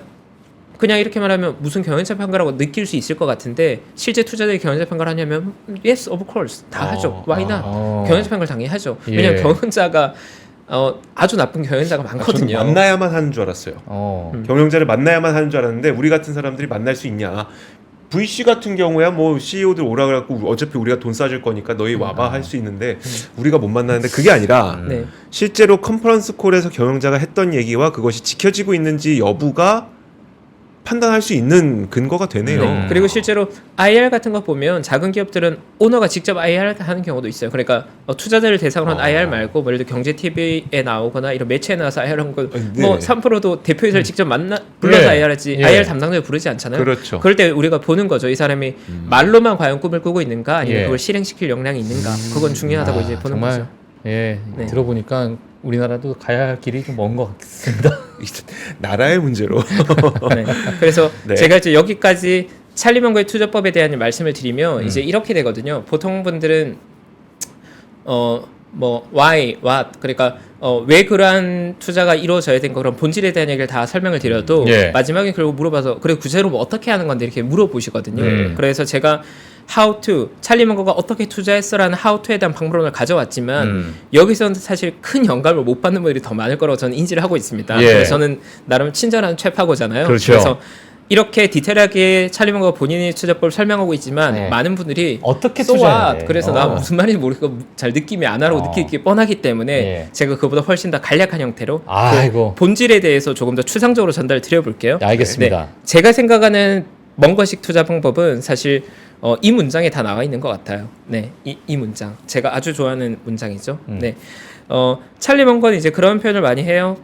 그냥 이렇게 말하면 무슨 경영자 평가라고 느낄 수 있을 것 같은데 실제 투자자들이 경영자 평가를 하냐면 yes, of course 다 하죠. why not? 경영자 평가를 당연히 하죠. 왜냐하면 경영자가 아주 나쁜 경영자가 많거든요. 만나야만 하는 줄 알았어요. 경영자를 만나야만 하는 줄 알았는데 우리 같은 사람들이 만날 수 있냐? VC 같은 경우야 뭐 CEO들 오라 그래갖고 어차피 우리가 돈 싸줄 거니까 너희 와봐 할 수 있는데 우리가 못 만나는데 그게 아니라 실제로 컨퍼런스 콜에서 경영자가 했던 얘기와 그것이 지켜지고 있는지 여부가 판단할 수 있는 근거가 되네요. 그리고 실제로 IR 같은 거 보면 작은 기업들은 오너가 직접 IR 하는 경우도 있어요. 그러니까 투자자를 대상으로 한 IR 말고 뭐 예를 들어 경제 TV에 나오거나 이런 매체에 나와서 IR 한 거 뭐 3%도 대표이사를 직접 불러서 IR 하지 IR 담당자를 부르지 않잖아요. 그렇죠. 그럴 때 우리가 보는 거죠. 이 사람이 말로만 과연 꿈을 꾸고 있는가 아니면 그걸 실행시킬 역량이 있는가 그건 중요하다고 이제 보는 정말, 거죠. 들어보니까 우리나라도 가야 할 길이 좀 먼 것 같습니다. 나라의 문제로. 네. 그래서 네. 제가 이제 여기까지 찰리 먼거의 투자법에 대한 말씀을 드리면 이제 이렇게 되거든요. 보통 분들은 뭐 why, what 그러니까 왜 그러한 투자가 이루어져야 된 거 그런 본질에 대한 얘기를 다 설명을 드려도 예. 마지막에 그리고 물어봐서 그래 구체로 뭐 어떻게 하는 건데 이렇게 물어보시거든요. 그래서 제가 how to 찰리 먼거가 어떻게 투자했어라는 how to에 대한 방법론을 가져왔지만 여기서는 사실 큰 영감을 못 받는 분들이 더 많을 거라고 저는 인지를 하고 있습니다. 예. 그래서 저는 나름 친절한 최파고잖아요. 그렇죠. 그래서 이렇게 디테일하게 찰리 먼거가 본인의 투자법을 설명하고 있지만 네. 많은 분들이 어떻게 so 투자해야 what? 돼? 그래서 나 무슨 말인지 모르겠고 잘 느낌이 안 하라고 느낄 게 뻔하기 때문에 예. 제가 그보다 훨씬 더 간략한 형태로 아이고. 그 본질에 대해서 조금 더 추상적으로 전달 드려볼게요. 네, 알겠습니다. 네, 제가 생각하는 먼거식 투자 방법은 사실 이 문장에 다 나와 있는 것 같아요. 네, 이 문장 제가 아주 좋아하는 문장이죠. 네, 찰리 먼거는 이제 그런 표현을 많이 해요.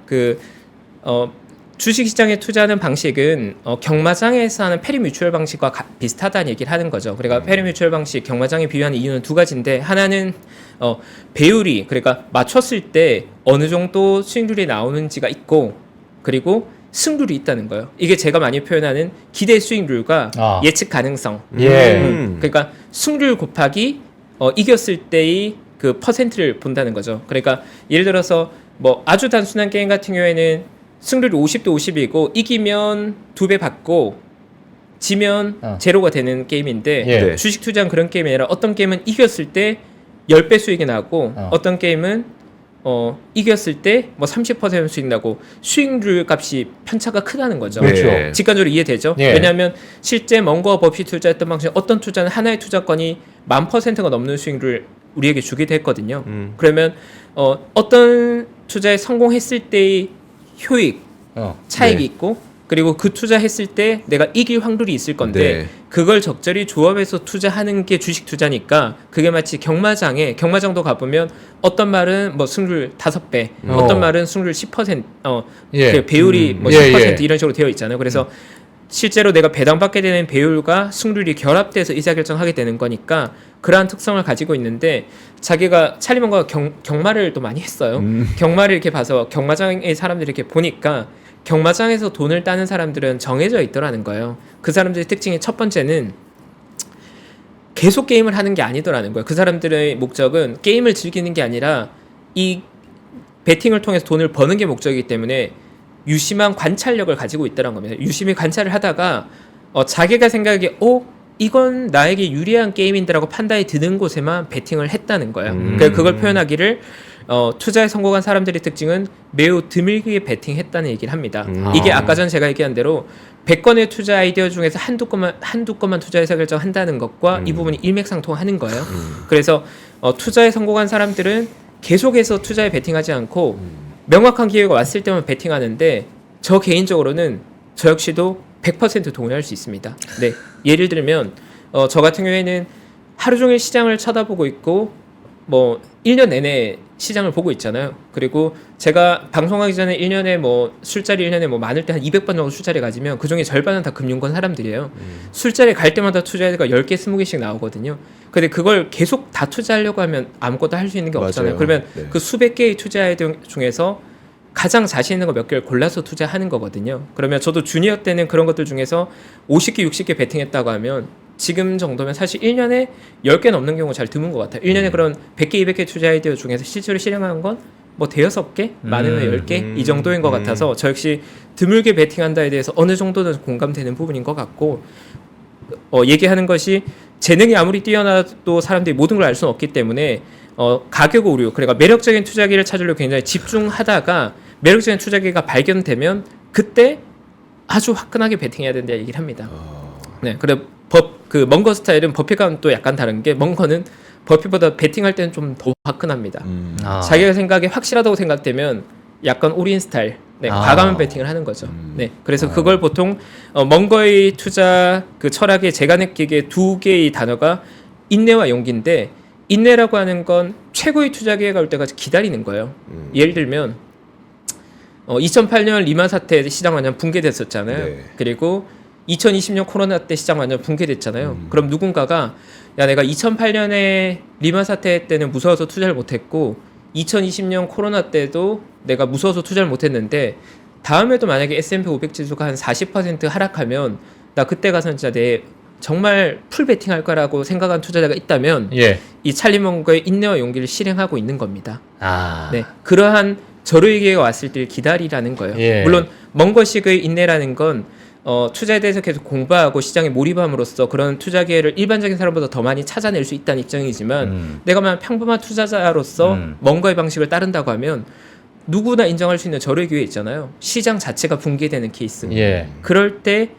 주식시장에 투자하는 방식은 경마장에서 하는 페리뮤추얼 방식과 비슷하다는 얘기를 하는 거죠. 그러니까 페리뮤추얼 방식, 경마장에 비유하는 이유는 두 가지인데 하나는 배율이 그러니까 맞췄을 때 어느 정도 수익률이 나오는지가 있고 그리고 승률이 있다는 거예요. 이게 제가 많이 표현하는 기대 수익률과 예측 가능성. 그러니까 승률 곱하기 이겼을 때의 그 퍼센트를 본다는 거죠. 그러니까 예를 들어서 뭐 아주 단순한 게임 같은 경우에는 승률이 50대 50이고 이기면 2배 받고 지면 제로가 되는 게임인데 예. 주식 투자는 그런 게임이 아니라 어떤 게임은 이겼을 때 10배 수익이 나고 어떤 게임은 이겼을 때 뭐 30% 수익 나고 수익률 값이 편차가 크다는 거죠. 그렇죠. 네. 직관적으로 이해되죠? 예. 왜냐하면 실제 먼거와 버피 투자했던 방식 어떤 투자는 하나의 투자권이 10,000%가 넘는 수익률을 우리에게 주기도 했거든요. 그러면 어떤 투자에 성공했을 때의 효익, 차익이 네. 있고 그리고 그 투자했을 때 내가 이길 확률이 있을 건데 네. 그걸 적절히 조합해서 투자하는 게 주식 투자니까 그게 마치 경마장도 가보면 어떤 말은 뭐 승률 5배 어떤 말은 승률 10% 예. 그 배율이 뭐 10% 예. 이런 식으로 되어 있잖아요. 그래서 실제로 내가 배당받게 되는 배율과 승률이 결합돼서 의사결정하게 되는 거니까 그러한 특성을 가지고 있는데 자기가 찰리 먼거가 경마를 또 많이 했어요. 경마를 이렇게 봐서 경마장의 사람들이 이렇게 보니까 경마장에서 돈을 따는 사람들은 정해져 있더라는 거예요. 그 사람들의 특징이 첫 번째는 계속 게임을 하는 게 아니더라는 거예요. 그 사람들의 목적은 게임을 즐기는 게 아니라 이 베팅을 통해서 돈을 버는 게 목적이기 때문에 유심한 관찰력을 가지고 있다는 겁니다. 유심히 관찰을 하다가 자기가 생각하기에 이건 나에게 유리한 게임인데라고 판단이 드는 곳에만 베팅을 했다는 거예요. 그러니까 그걸 표현하기를 투자에 성공한 사람들의 특징은 매우 드물게 베팅했다는 얘기를 합니다. 이게 아까 전 제가 얘기한 대로 100건의 투자 아이디어 중에서 한두 건만 투자해서 결정한다는 것과 이 부분이 일맥상통하는 거예요. 그래서 투자에 성공한 사람들은 계속해서 투자에 베팅하지 않고 명확한 기회가 왔을 때만 베팅하는데 저 개인적으로는 저 역시도 100% 동의할 수 있습니다. 네, 예를 들면 저 같은 경우에는 하루 종일 시장을 쳐다보고 있고 뭐 1년 내내 시장을 보고 있잖아요. 그리고 제가 방송하기 전에 1년에 뭐 술자리 1년에 뭐 많을 때 한 200번 정도 술자리 가지면 그중에 절반은 다 금융권 사람들이에요. 술자리 갈 때마다 투자해가 10개, 20개씩 나오거든요. 근데 그걸 계속 다 투자하려고 하면 아무것도 할 수 있는 게 없잖아요. 그러면 네. 그 수백 개의 투자 아이디어 중에서 가장 자신 있는 거 몇 개를 골라서 투자하는 거거든요. 그러면 저도 주니어 때는 그런 것들 중에서 50개, 60개 베팅했다고 하면 지금 정도면 사실 1년에 10개 넘는 경우 잘 드문 것 같아요. 1년에 그런 100개, 200개 투자 아이디어 중에서 실제로 실행하는 건 뭐 대여섯 개, 많으면 10개 이 정도인 것 같아서 저 역시 드물게 베팅한다에 대해서 어느 정도는 공감되는 부분인 것 같고 얘기하는 것이 재능이 아무리 뛰어나도 사람들이 모든 걸 알 수는 없기 때문에 가격 오류, 그러니까 매력적인 투자기를 찾으려고 굉장히 집중하다가 매력적인 투자기가 발견되면 그때 아주 화끈하게 베팅해야 된다 얘기를 합니다. 네, 그래 그 먼거 스타일은 버핏과는 또 약간 다른 게 먼거는 버핏보다 베팅할 때는 좀 더 화끈합니다. 자기가 생각에 확실하다고 생각되면 약간 올인 스타일, 네, 과감한 베팅을 하는 거죠. 네, 그래서 그걸 보통 먼거의 투자 그 철학에 제가 느끼기에 두 개의 단어가 인내와 용기인데 인내라고 하는 건 최고의 투자 기회가 올 때까지 기다리는 거예요. 예를 들면 2008년 리만 사태 시장 완전 붕괴됐었잖아요. 네. 그리고 2020년 코로나 때 시장 완전 붕괴됐잖아요. 그럼 누군가가 야 내가 2008년에 리만 사태 때는 무서워서 투자를 못했고 2020년 코로나 때도 내가 무서워서 투자를 못했는데 다음에도 만약에 S&P 500 지수가 한 40% 하락하면 나 그때 가서 진짜 내 정말 풀 베팅할 거라고 생각한 투자자가 있다면 예. 이 찰리 먼거의 인내와 용기를 실행하고 있는 겁니다. 아. 네, 그러한 절호의 기회가 왔을 때 기다리라는 거예요. 예. 물론 먼거식의 인내라는 건 투자에 대해서 계속 공부하고 시장에 몰입함으로써 그런 투자 기회를 일반적인 사람보다 더 많이 찾아낼 수 있다는 입장이지만 내가 만약 평범한 투자자로서 먼거의 방식을 따른다고 하면 누구나 인정할 수 있는 절호의 기회 있잖아요. 시장 자체가 붕괴되는 케이스. 예. 그럴 때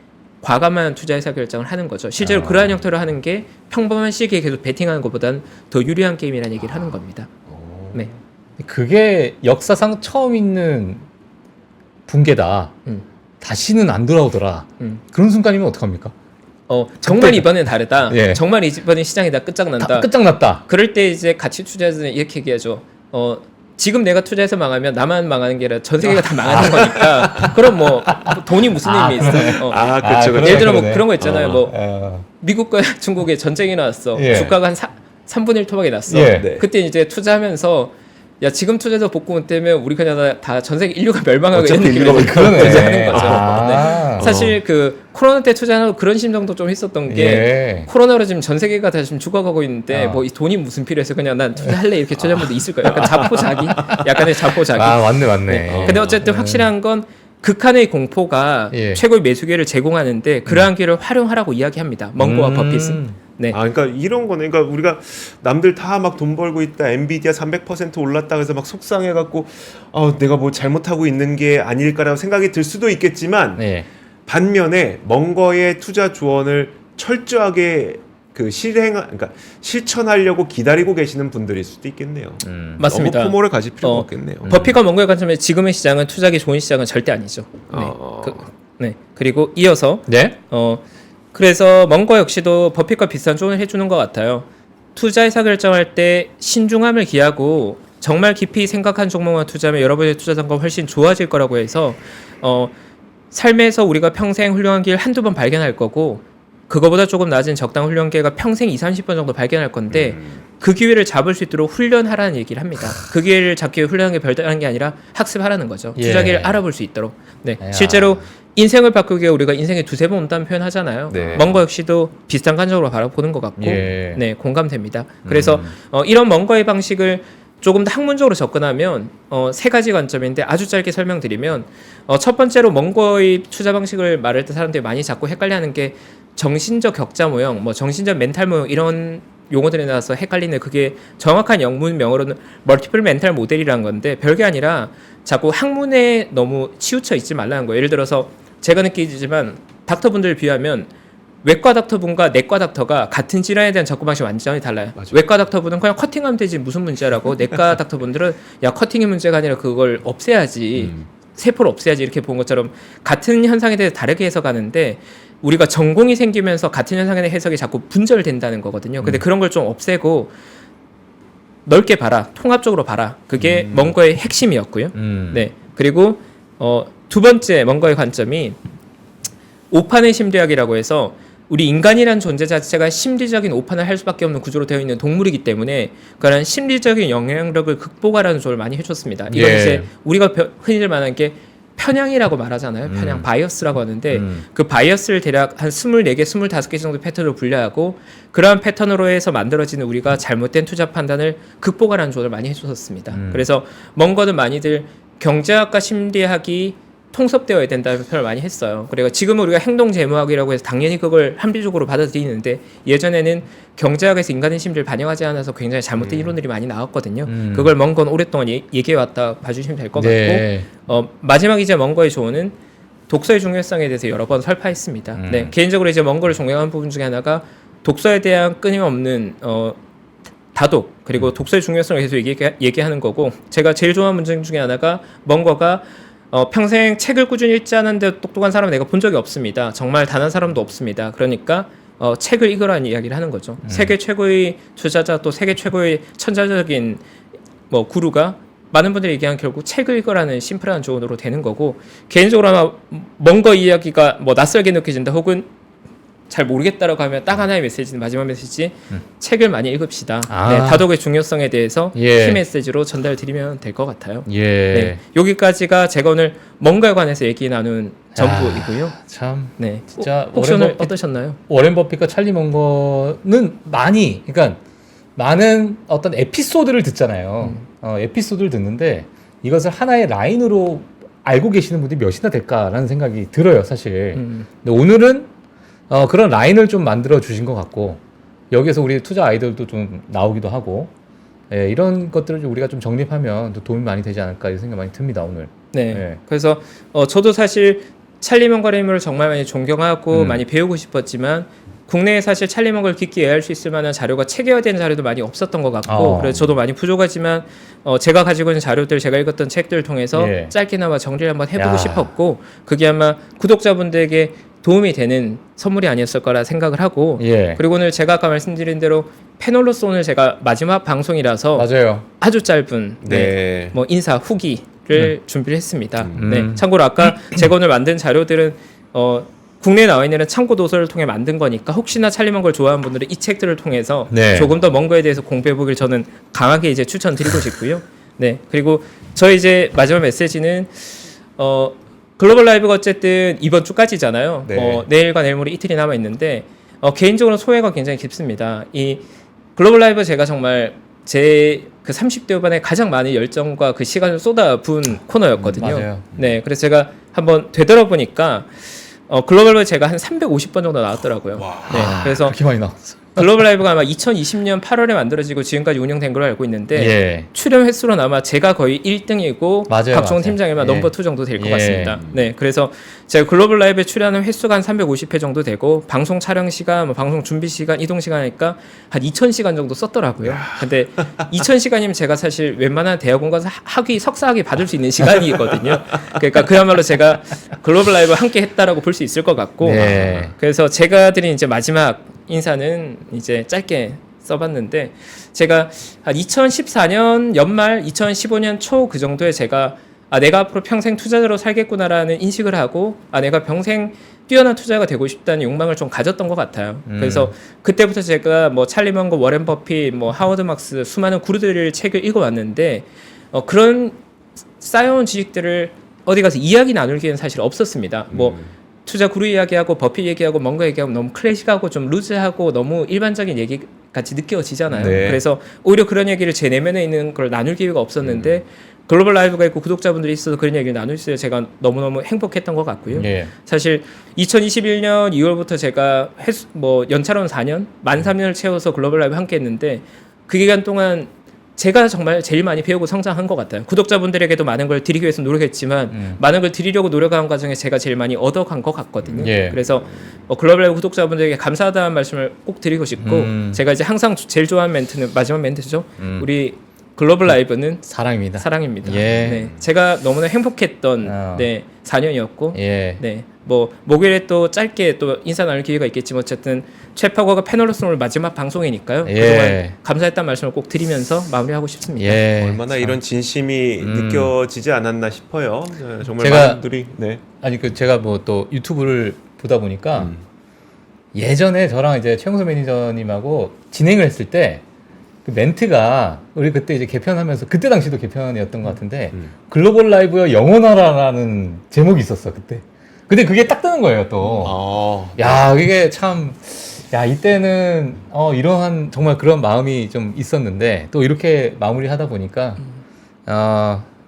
과감한 투자 의사결정을 하는 거죠. 실제로 그러한 형태로 하는 게 평범한 시기에 계속 베팅하는 것보다는 더 유리한 게임이라는 얘기를 하는 겁니다. 네. 그게 역사상 처음 있는 붕괴다. 다시는 안 돌아오더라. 그런 순간이면 어떡합니까? 정말 이번엔 다르다. 예. 정말 이번엔 시장이 다 끝장난다. 끝장났다. 그럴 때 이제 가치 투자자들은 이렇게 얘기하죠. 지금 내가 투자해서 망하면 나만 망하는 게 아니라 전 세계가 다 망하는 거니까. 그럼 뭐 돈이 무슨 의미 있어? 그렇죠. 예를 들어 뭐 그런 거 있잖아요. 미국과 중국에 전쟁이 나왔어. 예. 주가가 한 3분의 1 토막이 났어. 예. 네. 그때 이제 투자하면서 야 지금 투자해서 복구 때문에 우리 그냥 다 전 세계 인류가 멸망하고 이런 느낌으로 투자하는 거죠. 네. 사실 그 코로나 때 투자하고 그런 심정도 좀 했었던 게 코로나로 지금 전 세계가 다 지금 죽어가고 있는데 뭐 이 돈이 무슨 필요해서 그냥 난 투자할래 이렇게 투자한 분도 있을 거예요. 약간 자포자기, 약간의 자포자기. 맞네. 근데 어쨌든 확실한 건 극한의 공포가 최고의 매수 기회를 제공하는데 그러한 기회를 활용하라고 이야기합니다. 먼거와 버핏은. 네. 그러니까 이런 거네. 그러니까 우리가 남들 다 막 돈 벌고 있다. 엔비디아 300% 올랐다 그래서 막 속상해갖고 내가 뭐 잘못하고 있는 게 아닐까라고 생각이 들 수도 있겠지만 반면에 먼거의 투자 조언을 철저하게 그러니까 실천하려고 기다리고 계시는 분들일 수도 있겠네요. 맞습니다. 너무 포모를 가질 필요가 없겠네요. 버핏과 먼거의 관점에서 지금의 시장은 투자하기 좋은 시장은 절대 아니죠. 네. 그리고 이어서 그래서 먼거 역시도 버핏과 비슷한 조언을 해주는 것 같아요. 투자 의사 결정할 때 신중함을 기하고 정말 깊이 생각한 종목만 투자하면 여러분의 투자 성과가 훨씬 좋아질 거라고 해서 삶에서 우리가 평생 훌륭한 길 한두 번 발견할 거고 그거보다 조금 낮은 적당 훈련 기회가 평생 20-30번 정도 발견할 건데 그 기회를 잡을 수 있도록 훈련하라는 얘기를 합니다. 그 기회를 잡기 위해 훈련하는 게 별다른 게 아니라 학습하라는 거죠. 투자 기회를 알아볼 수 있도록. 네. 실제로 인생을 바꾸기 위해 우리가 인생에 2-3번 온다는 표현 하잖아요. 먼거 역시도 비슷한 관점으로 바라보는 것 같고 네, 공감됩니다. 그래서 이런 먼거의 방식을 조금 더 학문적으로 접근하면 3가지 관점인데 아주 짧게 설명드리면 첫 번째로 먼거의 투자 방식을 말할 때 사람들이 많이 자꾸 헷갈려하는 게 정신적 격자 모형, 뭐 정신적 멘탈 모형 이런 용어들이 나와서 헷갈리는 그게 정확한 영문 명어로는 멀티플 멘탈 모델이라는 건데 별게 아니라 자꾸 학문에 너무 치우쳐 있지 말라는 거예요. 예를 들어서 제가 느끼지만 닥터분들을 비하면 외과 닥터분과 내과 닥터가 같은 질환에 대한 접근 방식이 완전히 달라요. 맞아. 외과 닥터분은 그냥 커팅하면 되지 무슨 문제라고 내과 닥터분들은 야 커팅이 문제가 아니라 그걸 없애야지 세포를 없애야지 이렇게 본 것처럼 같은 현상에 대해서 다르게 해석하는데 우리가 전공이 생기면서 같은 현상에 대한 해석이 자꾸 분절된다는 거거든요. 근데 그런 걸 좀 없애고 넓게 봐라, 통합적으로 봐라. 그게 먼거의 핵심이었고요. 네. 그리고 두 번째 먼거의 관점이 오판의 심리학이라고 해서 우리 인간이란 존재 자체가 심리적인 오판을 할 수밖에 없는 구조로 되어 있는 동물이기 때문에 그런 심리적인 영향력을 극복하라는 조언을 많이 해줬습니다. 이건 이제 우리가 흔히들 말하는 게 편향이라고 말하잖아요. 편향, 바이어스라고 하는데 그 바이어스를 대략 한 24개, 25개 정도 패턴으로 분류하고 그러한 패턴으로 해서 만들어지는 우리가 잘못된 투자 판단을 극복하라는 조언을 많이 해주셨습니다. 그래서 먼거는 많이들 경제학과 심리학이 통섭되어야 된다는 표현을 많이 했어요. 그리고 지금은 우리가 행동재무학이라고 해서 당연히 그걸 합리적으로 받아들이는데 예전에는 경제학에서 인간의 심리를 반영하지 않아서 굉장히 잘못된 이론들이 많이 나왔거든요. 그걸 먼건 오랫동안 얘기해왔다 봐주시면 될 것 같고 마지막 이제 먼거의 조언은 독서의 중요성에 대해서 여러 번 설파했습니다. 네, 개인적으로 이제 먼거를 존경하는 부분 중에 하나가 독서에 대한 끊임없는 다독 그리고 독서의 중요성을 계속 얘기하는 거고 제가 제일 좋아하는 문장 중에 하나가 먼거가 평생 책을 꾸준히 읽지 않았는데 똑똑한 사람은 내가 본 적이 없습니다. 정말 단 한 사람도 없습니다. 그러니까 책을 읽으라는 이야기를 하는 거죠. 세계 최고의 투자자 또 세계 최고의 천재적인 뭐 구루가 많은 분들이 얘기한 결국 책을 읽으라는 심플한 조언으로 되는 거고 개인적으로 아마 먼거 이야기가 뭐 낯설게 느껴진다 혹은 잘 모르겠다라고 하면 딱 하나의 메시지는 마지막 메시지 책을 많이 읽읍시다. 네, 다독의 중요성에 대해서 키 메시지로 전달드리면 될 것 같아요. 네, 여기까지가 제가 오늘 뭔가에 관해서 얘기 나눈 전부이고요. 참 네, 진짜 혹시 오늘 어떠셨나요? 워렌 버핏과 찰리 먼거는 그러니까 많은 어떤 에피소드를 듣잖아요. 에피소드를 듣는데 이것을 하나의 라인으로 알고 계시는 분들이 몇이나 될까라는 생각이 들어요, 사실. 근데 오늘은 그런 라인을 좀 만들어 주신 것 같고 여기서 우리 투자 아이들도 좀 나오기도 하고 이런 것들을 우리가 좀 정립하면 또 도움이 많이 되지 않을까 이런 생각 많이 듭니다, 오늘. 네. 그래서 저도 사실 찰리 먼거의 인물을 정말 많이 존경하고 많이 배우고 싶었지만 국내에 사실 찰리 먼거를 깊게 이해할 수 있을 만한 자료가 체계화된 자료도 많이 없었던 것 같고 그래서 저도 많이 부족하지만 제가 가지고 있는 자료들, 제가 읽었던 책들을 통해서 짧게나마 정리를 한번 해보고 싶었고 그게 아마 구독자분들에게 도움이 되는 선물이 아니었을 거라 생각을 하고 그리고 오늘 제가 아까 말씀드린 대로 패널로서 오늘 제가 마지막 방송이라서 맞아요. 아주 짧은 뭐 인사 후기를 준비를 했습니다. 참고로 아까 제가 오늘 만든 자료들은 국내에 나와 있는 참고 도서를 통해 만든 거니까 혹시나 찰리 먼거를 좋아하는 분들은 이 책들을 통해서 조금 더 먼거에 대해서 공부해 보길 저는 강하게 이제 추천드리고 싶고요. 네, 그리고 저희 이제 마지막 메시지는 글로벌 라이브가 어쨌든 이번 주까지잖아요. 내일과 내일 모레 이틀이 남아 있는데 개인적으로 소회가 굉장히 깊습니다. 이 글로벌 라이브 제가 정말 제 그 30대 후반에 가장 많은 열정과 그 시간을 쏟아부은 코너였거든요. 맞아요. 네, 그래서 제가 한번 되돌아보니까 글로벌 라이브 제가 한 350번 정도 나왔더라고요. 네, 그래서 그렇게 많이 나왔어. 글로벌 라이브가 아마 2020년 8월에 만들어지고 지금까지 운영된 걸로 알고 있는데 출연 횟수로는 아마 제가 거의 1등이고 박종훈 팀장이면 넘버 2 정도 될 것 같습니다. 네, 그래서 제가 글로벌 라이브에 출연하는 횟수가 한 350회 정도 되고 방송 촬영 시간, 뭐 방송 준비 시간, 이동 시간이니까 한 2,000시간 정도 썼더라고요. 근데 2,000시간이면 제가 사실 웬만한 대학원 가서 석사학위 받을 수 있는 시간이거든요. 그러니까 그야말로 제가 글로벌 라이브 함께 했다라고 볼 수 있을 것 같고 그래서 제가 드린 이제 마지막 인사는 이제 짧게 써봤는데 제가 한 2014년 연말 2015년 초 그 정도에 제가 내가 앞으로 평생 투자자로 살겠구나라는 인식을 하고 내가 평생 뛰어난 투자가 되고 싶다는 욕망을 좀 가졌던 것 같아요. 그래서 그때부터 제가 뭐 찰리 먼거, 워렌 버핏, 뭐 하워드 막스 수많은 구루들의 책을 읽어왔는데 그런 쌓여온 지식들을 어디 가서 이야기 나눌 기회는 사실 없었습니다. 뭐 투자 구루 이야기하고 버핏 얘기하고 뭔가 얘기하고 너무 클래식하고 좀 루즈하고 너무 일반적인 얘기 같이 느껴지잖아요. 그래서 오히려 그런 얘기를 제 내면에 있는 걸 나눌 기회가 없었는데 글로벌 라이브가 있고 구독자분들이 있어서 그런 얘기를 나눌 수 있어서 제가 너무너무 행복했던 것 같고요. 사실 2021년 2월부터 제가 뭐 연차로는 4년, 만 3년을 채워서 글로벌 라이브 함께 했는데 그 기간 동안 제가 정말 제일 많이 배우고 성장한 것 같아요. 구독자분들에게도 많은 걸 드리기 위해서 노력했지만 많은 걸 드리려고 노력한 과정에 제가 제일 많이 얻어간 것 같거든요. 그래서 글로벌 라이브 구독자분들에게 감사하다는 말씀을 꼭 드리고 싶고 제가 이제 항상 제일 좋아하는 멘트는 마지막 멘트죠. 우리 글로벌 라이브는 사랑입니다. 네, 제가 너무나 행복했던 4년이었고 네, 뭐 목요일에 또 짧게 또 인사 나눌 기회가 있겠지만 어쨌든 최파고가 패널로서 오늘 마지막 방송이니까요. 그동안 감사했다는 말씀을 꼭 드리면서 마무리하고 싶습니다. 얼마나 이런 진심이 느껴지지 않았나 싶어요. 정말 많은 분들이 제가 뭐 또 유튜브를 보다 보니까 예전에 저랑 이제 최영수 매니저님하고 진행을 했을 때 그 멘트가 우리 그때 이제 개편하면서 그때 당시도 개편이었던 것 같은데 글로벌 라이브여 영원하라라는 제목이 있었어 그때. 근데 그게 딱 뜨는 거예요 또. 야 이게 참 이때는 이러한 정말 그런 마음이 좀 있었는데 또 이렇게 마무리하다 보니까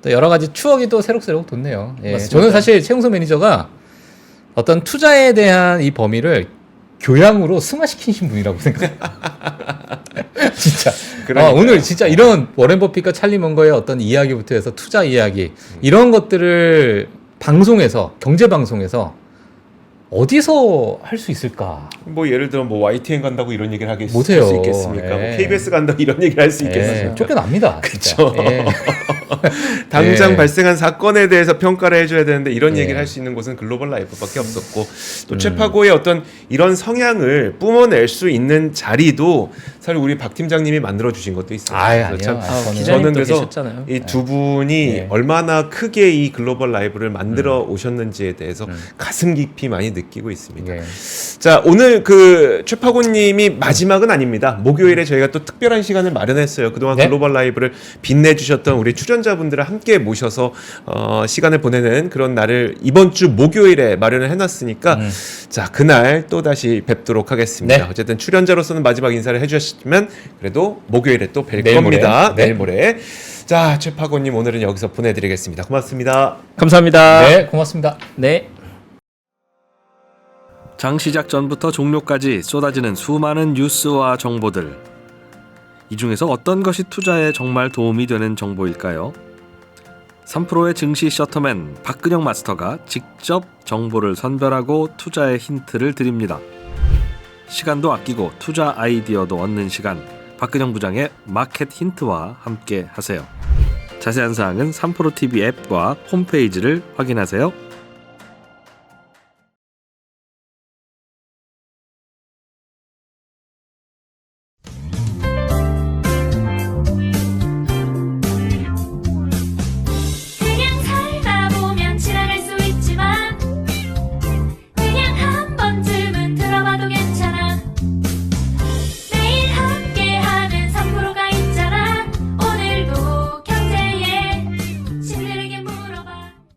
또 여러 가지 추억이 또 새록새록 돋네요. 저는 사실 최용석 매니저가 어떤 투자에 대한 이 범위를 교양으로 승화시키신 분이라고 생각해요. 진짜. 오늘 진짜 이런 워렌 버핏과 찰리 먼거의 어떤 이야기부터 해서 투자 이야기 이런 것들을 방송에서 경제 방송에서 어디서 할 수 있을까? 뭐 예를 들어 뭐 YTN 간다고 이런 얘기를 할 수 못해요. 있겠습니까? 뭐 KBS 간다고 이런 얘기를 할 수 있겠습니까? 쫓겨납니다. 그렇죠. 당장 예. 발생한 사건에 대해서 평가를 해줘야 되는데 이런 예. 얘기를 할 수 있는 곳은 글로벌 라이브밖에 없었고 또 최파고의 어떤 이런 성향을 뿜어낼 수 있는 자리도 사실 우리 박 팀장님이 만들어 주신 것도 있어요. 아니요. 저는 그래서 계셨잖아요. 이 두 분이 예. 얼마나 크게 이 글로벌 라이브를 만들어 오셨는지에 대해서 가슴 깊이 많이 느끼고 있습니다. 예. 자, 오늘 그 최파고님이 마지막은 아닙니다. 목요일에 저희가 또 특별한 시간을 마련했어요. 그동안 네? 글로벌 라이브를 빛내주셨던 우리 출연자분들을 함께 모셔서 시간을 보내는 그런 날을 이번 주 목요일에 마련을 해놨으니까 자, 그날 또 다시 뵙도록 하겠습니다. 네. 어쨌든 출연자로서는 마지막 인사를 해주셨지만 그래도 목요일에 또 뵐 내일 모레. 겁니다. 네. 내일 모레. 자, 최파고님 오늘은 여기서 보내드리겠습니다. 고맙습니다. 감사합니다. 네, 고맙습니다. 네. 장 시작 전부터 종료까지 쏟아지는 수많은 뉴스와 정보들. 이 중에서 어떤 것이 투자에 정말 도움이 되는 정보일까요? 3프로의 증시 셔터맨 박근영 마스터가 직접 정보를 선별하고 투자의 힌트를 드립니다. 시간도 아끼고 투자 아이디어도 얻는 시간, 박근영 부장의 마켓 힌트와 함께 하세요. 자세한 사항은 3프로 TV 앱과 홈페이지를 확인하세요.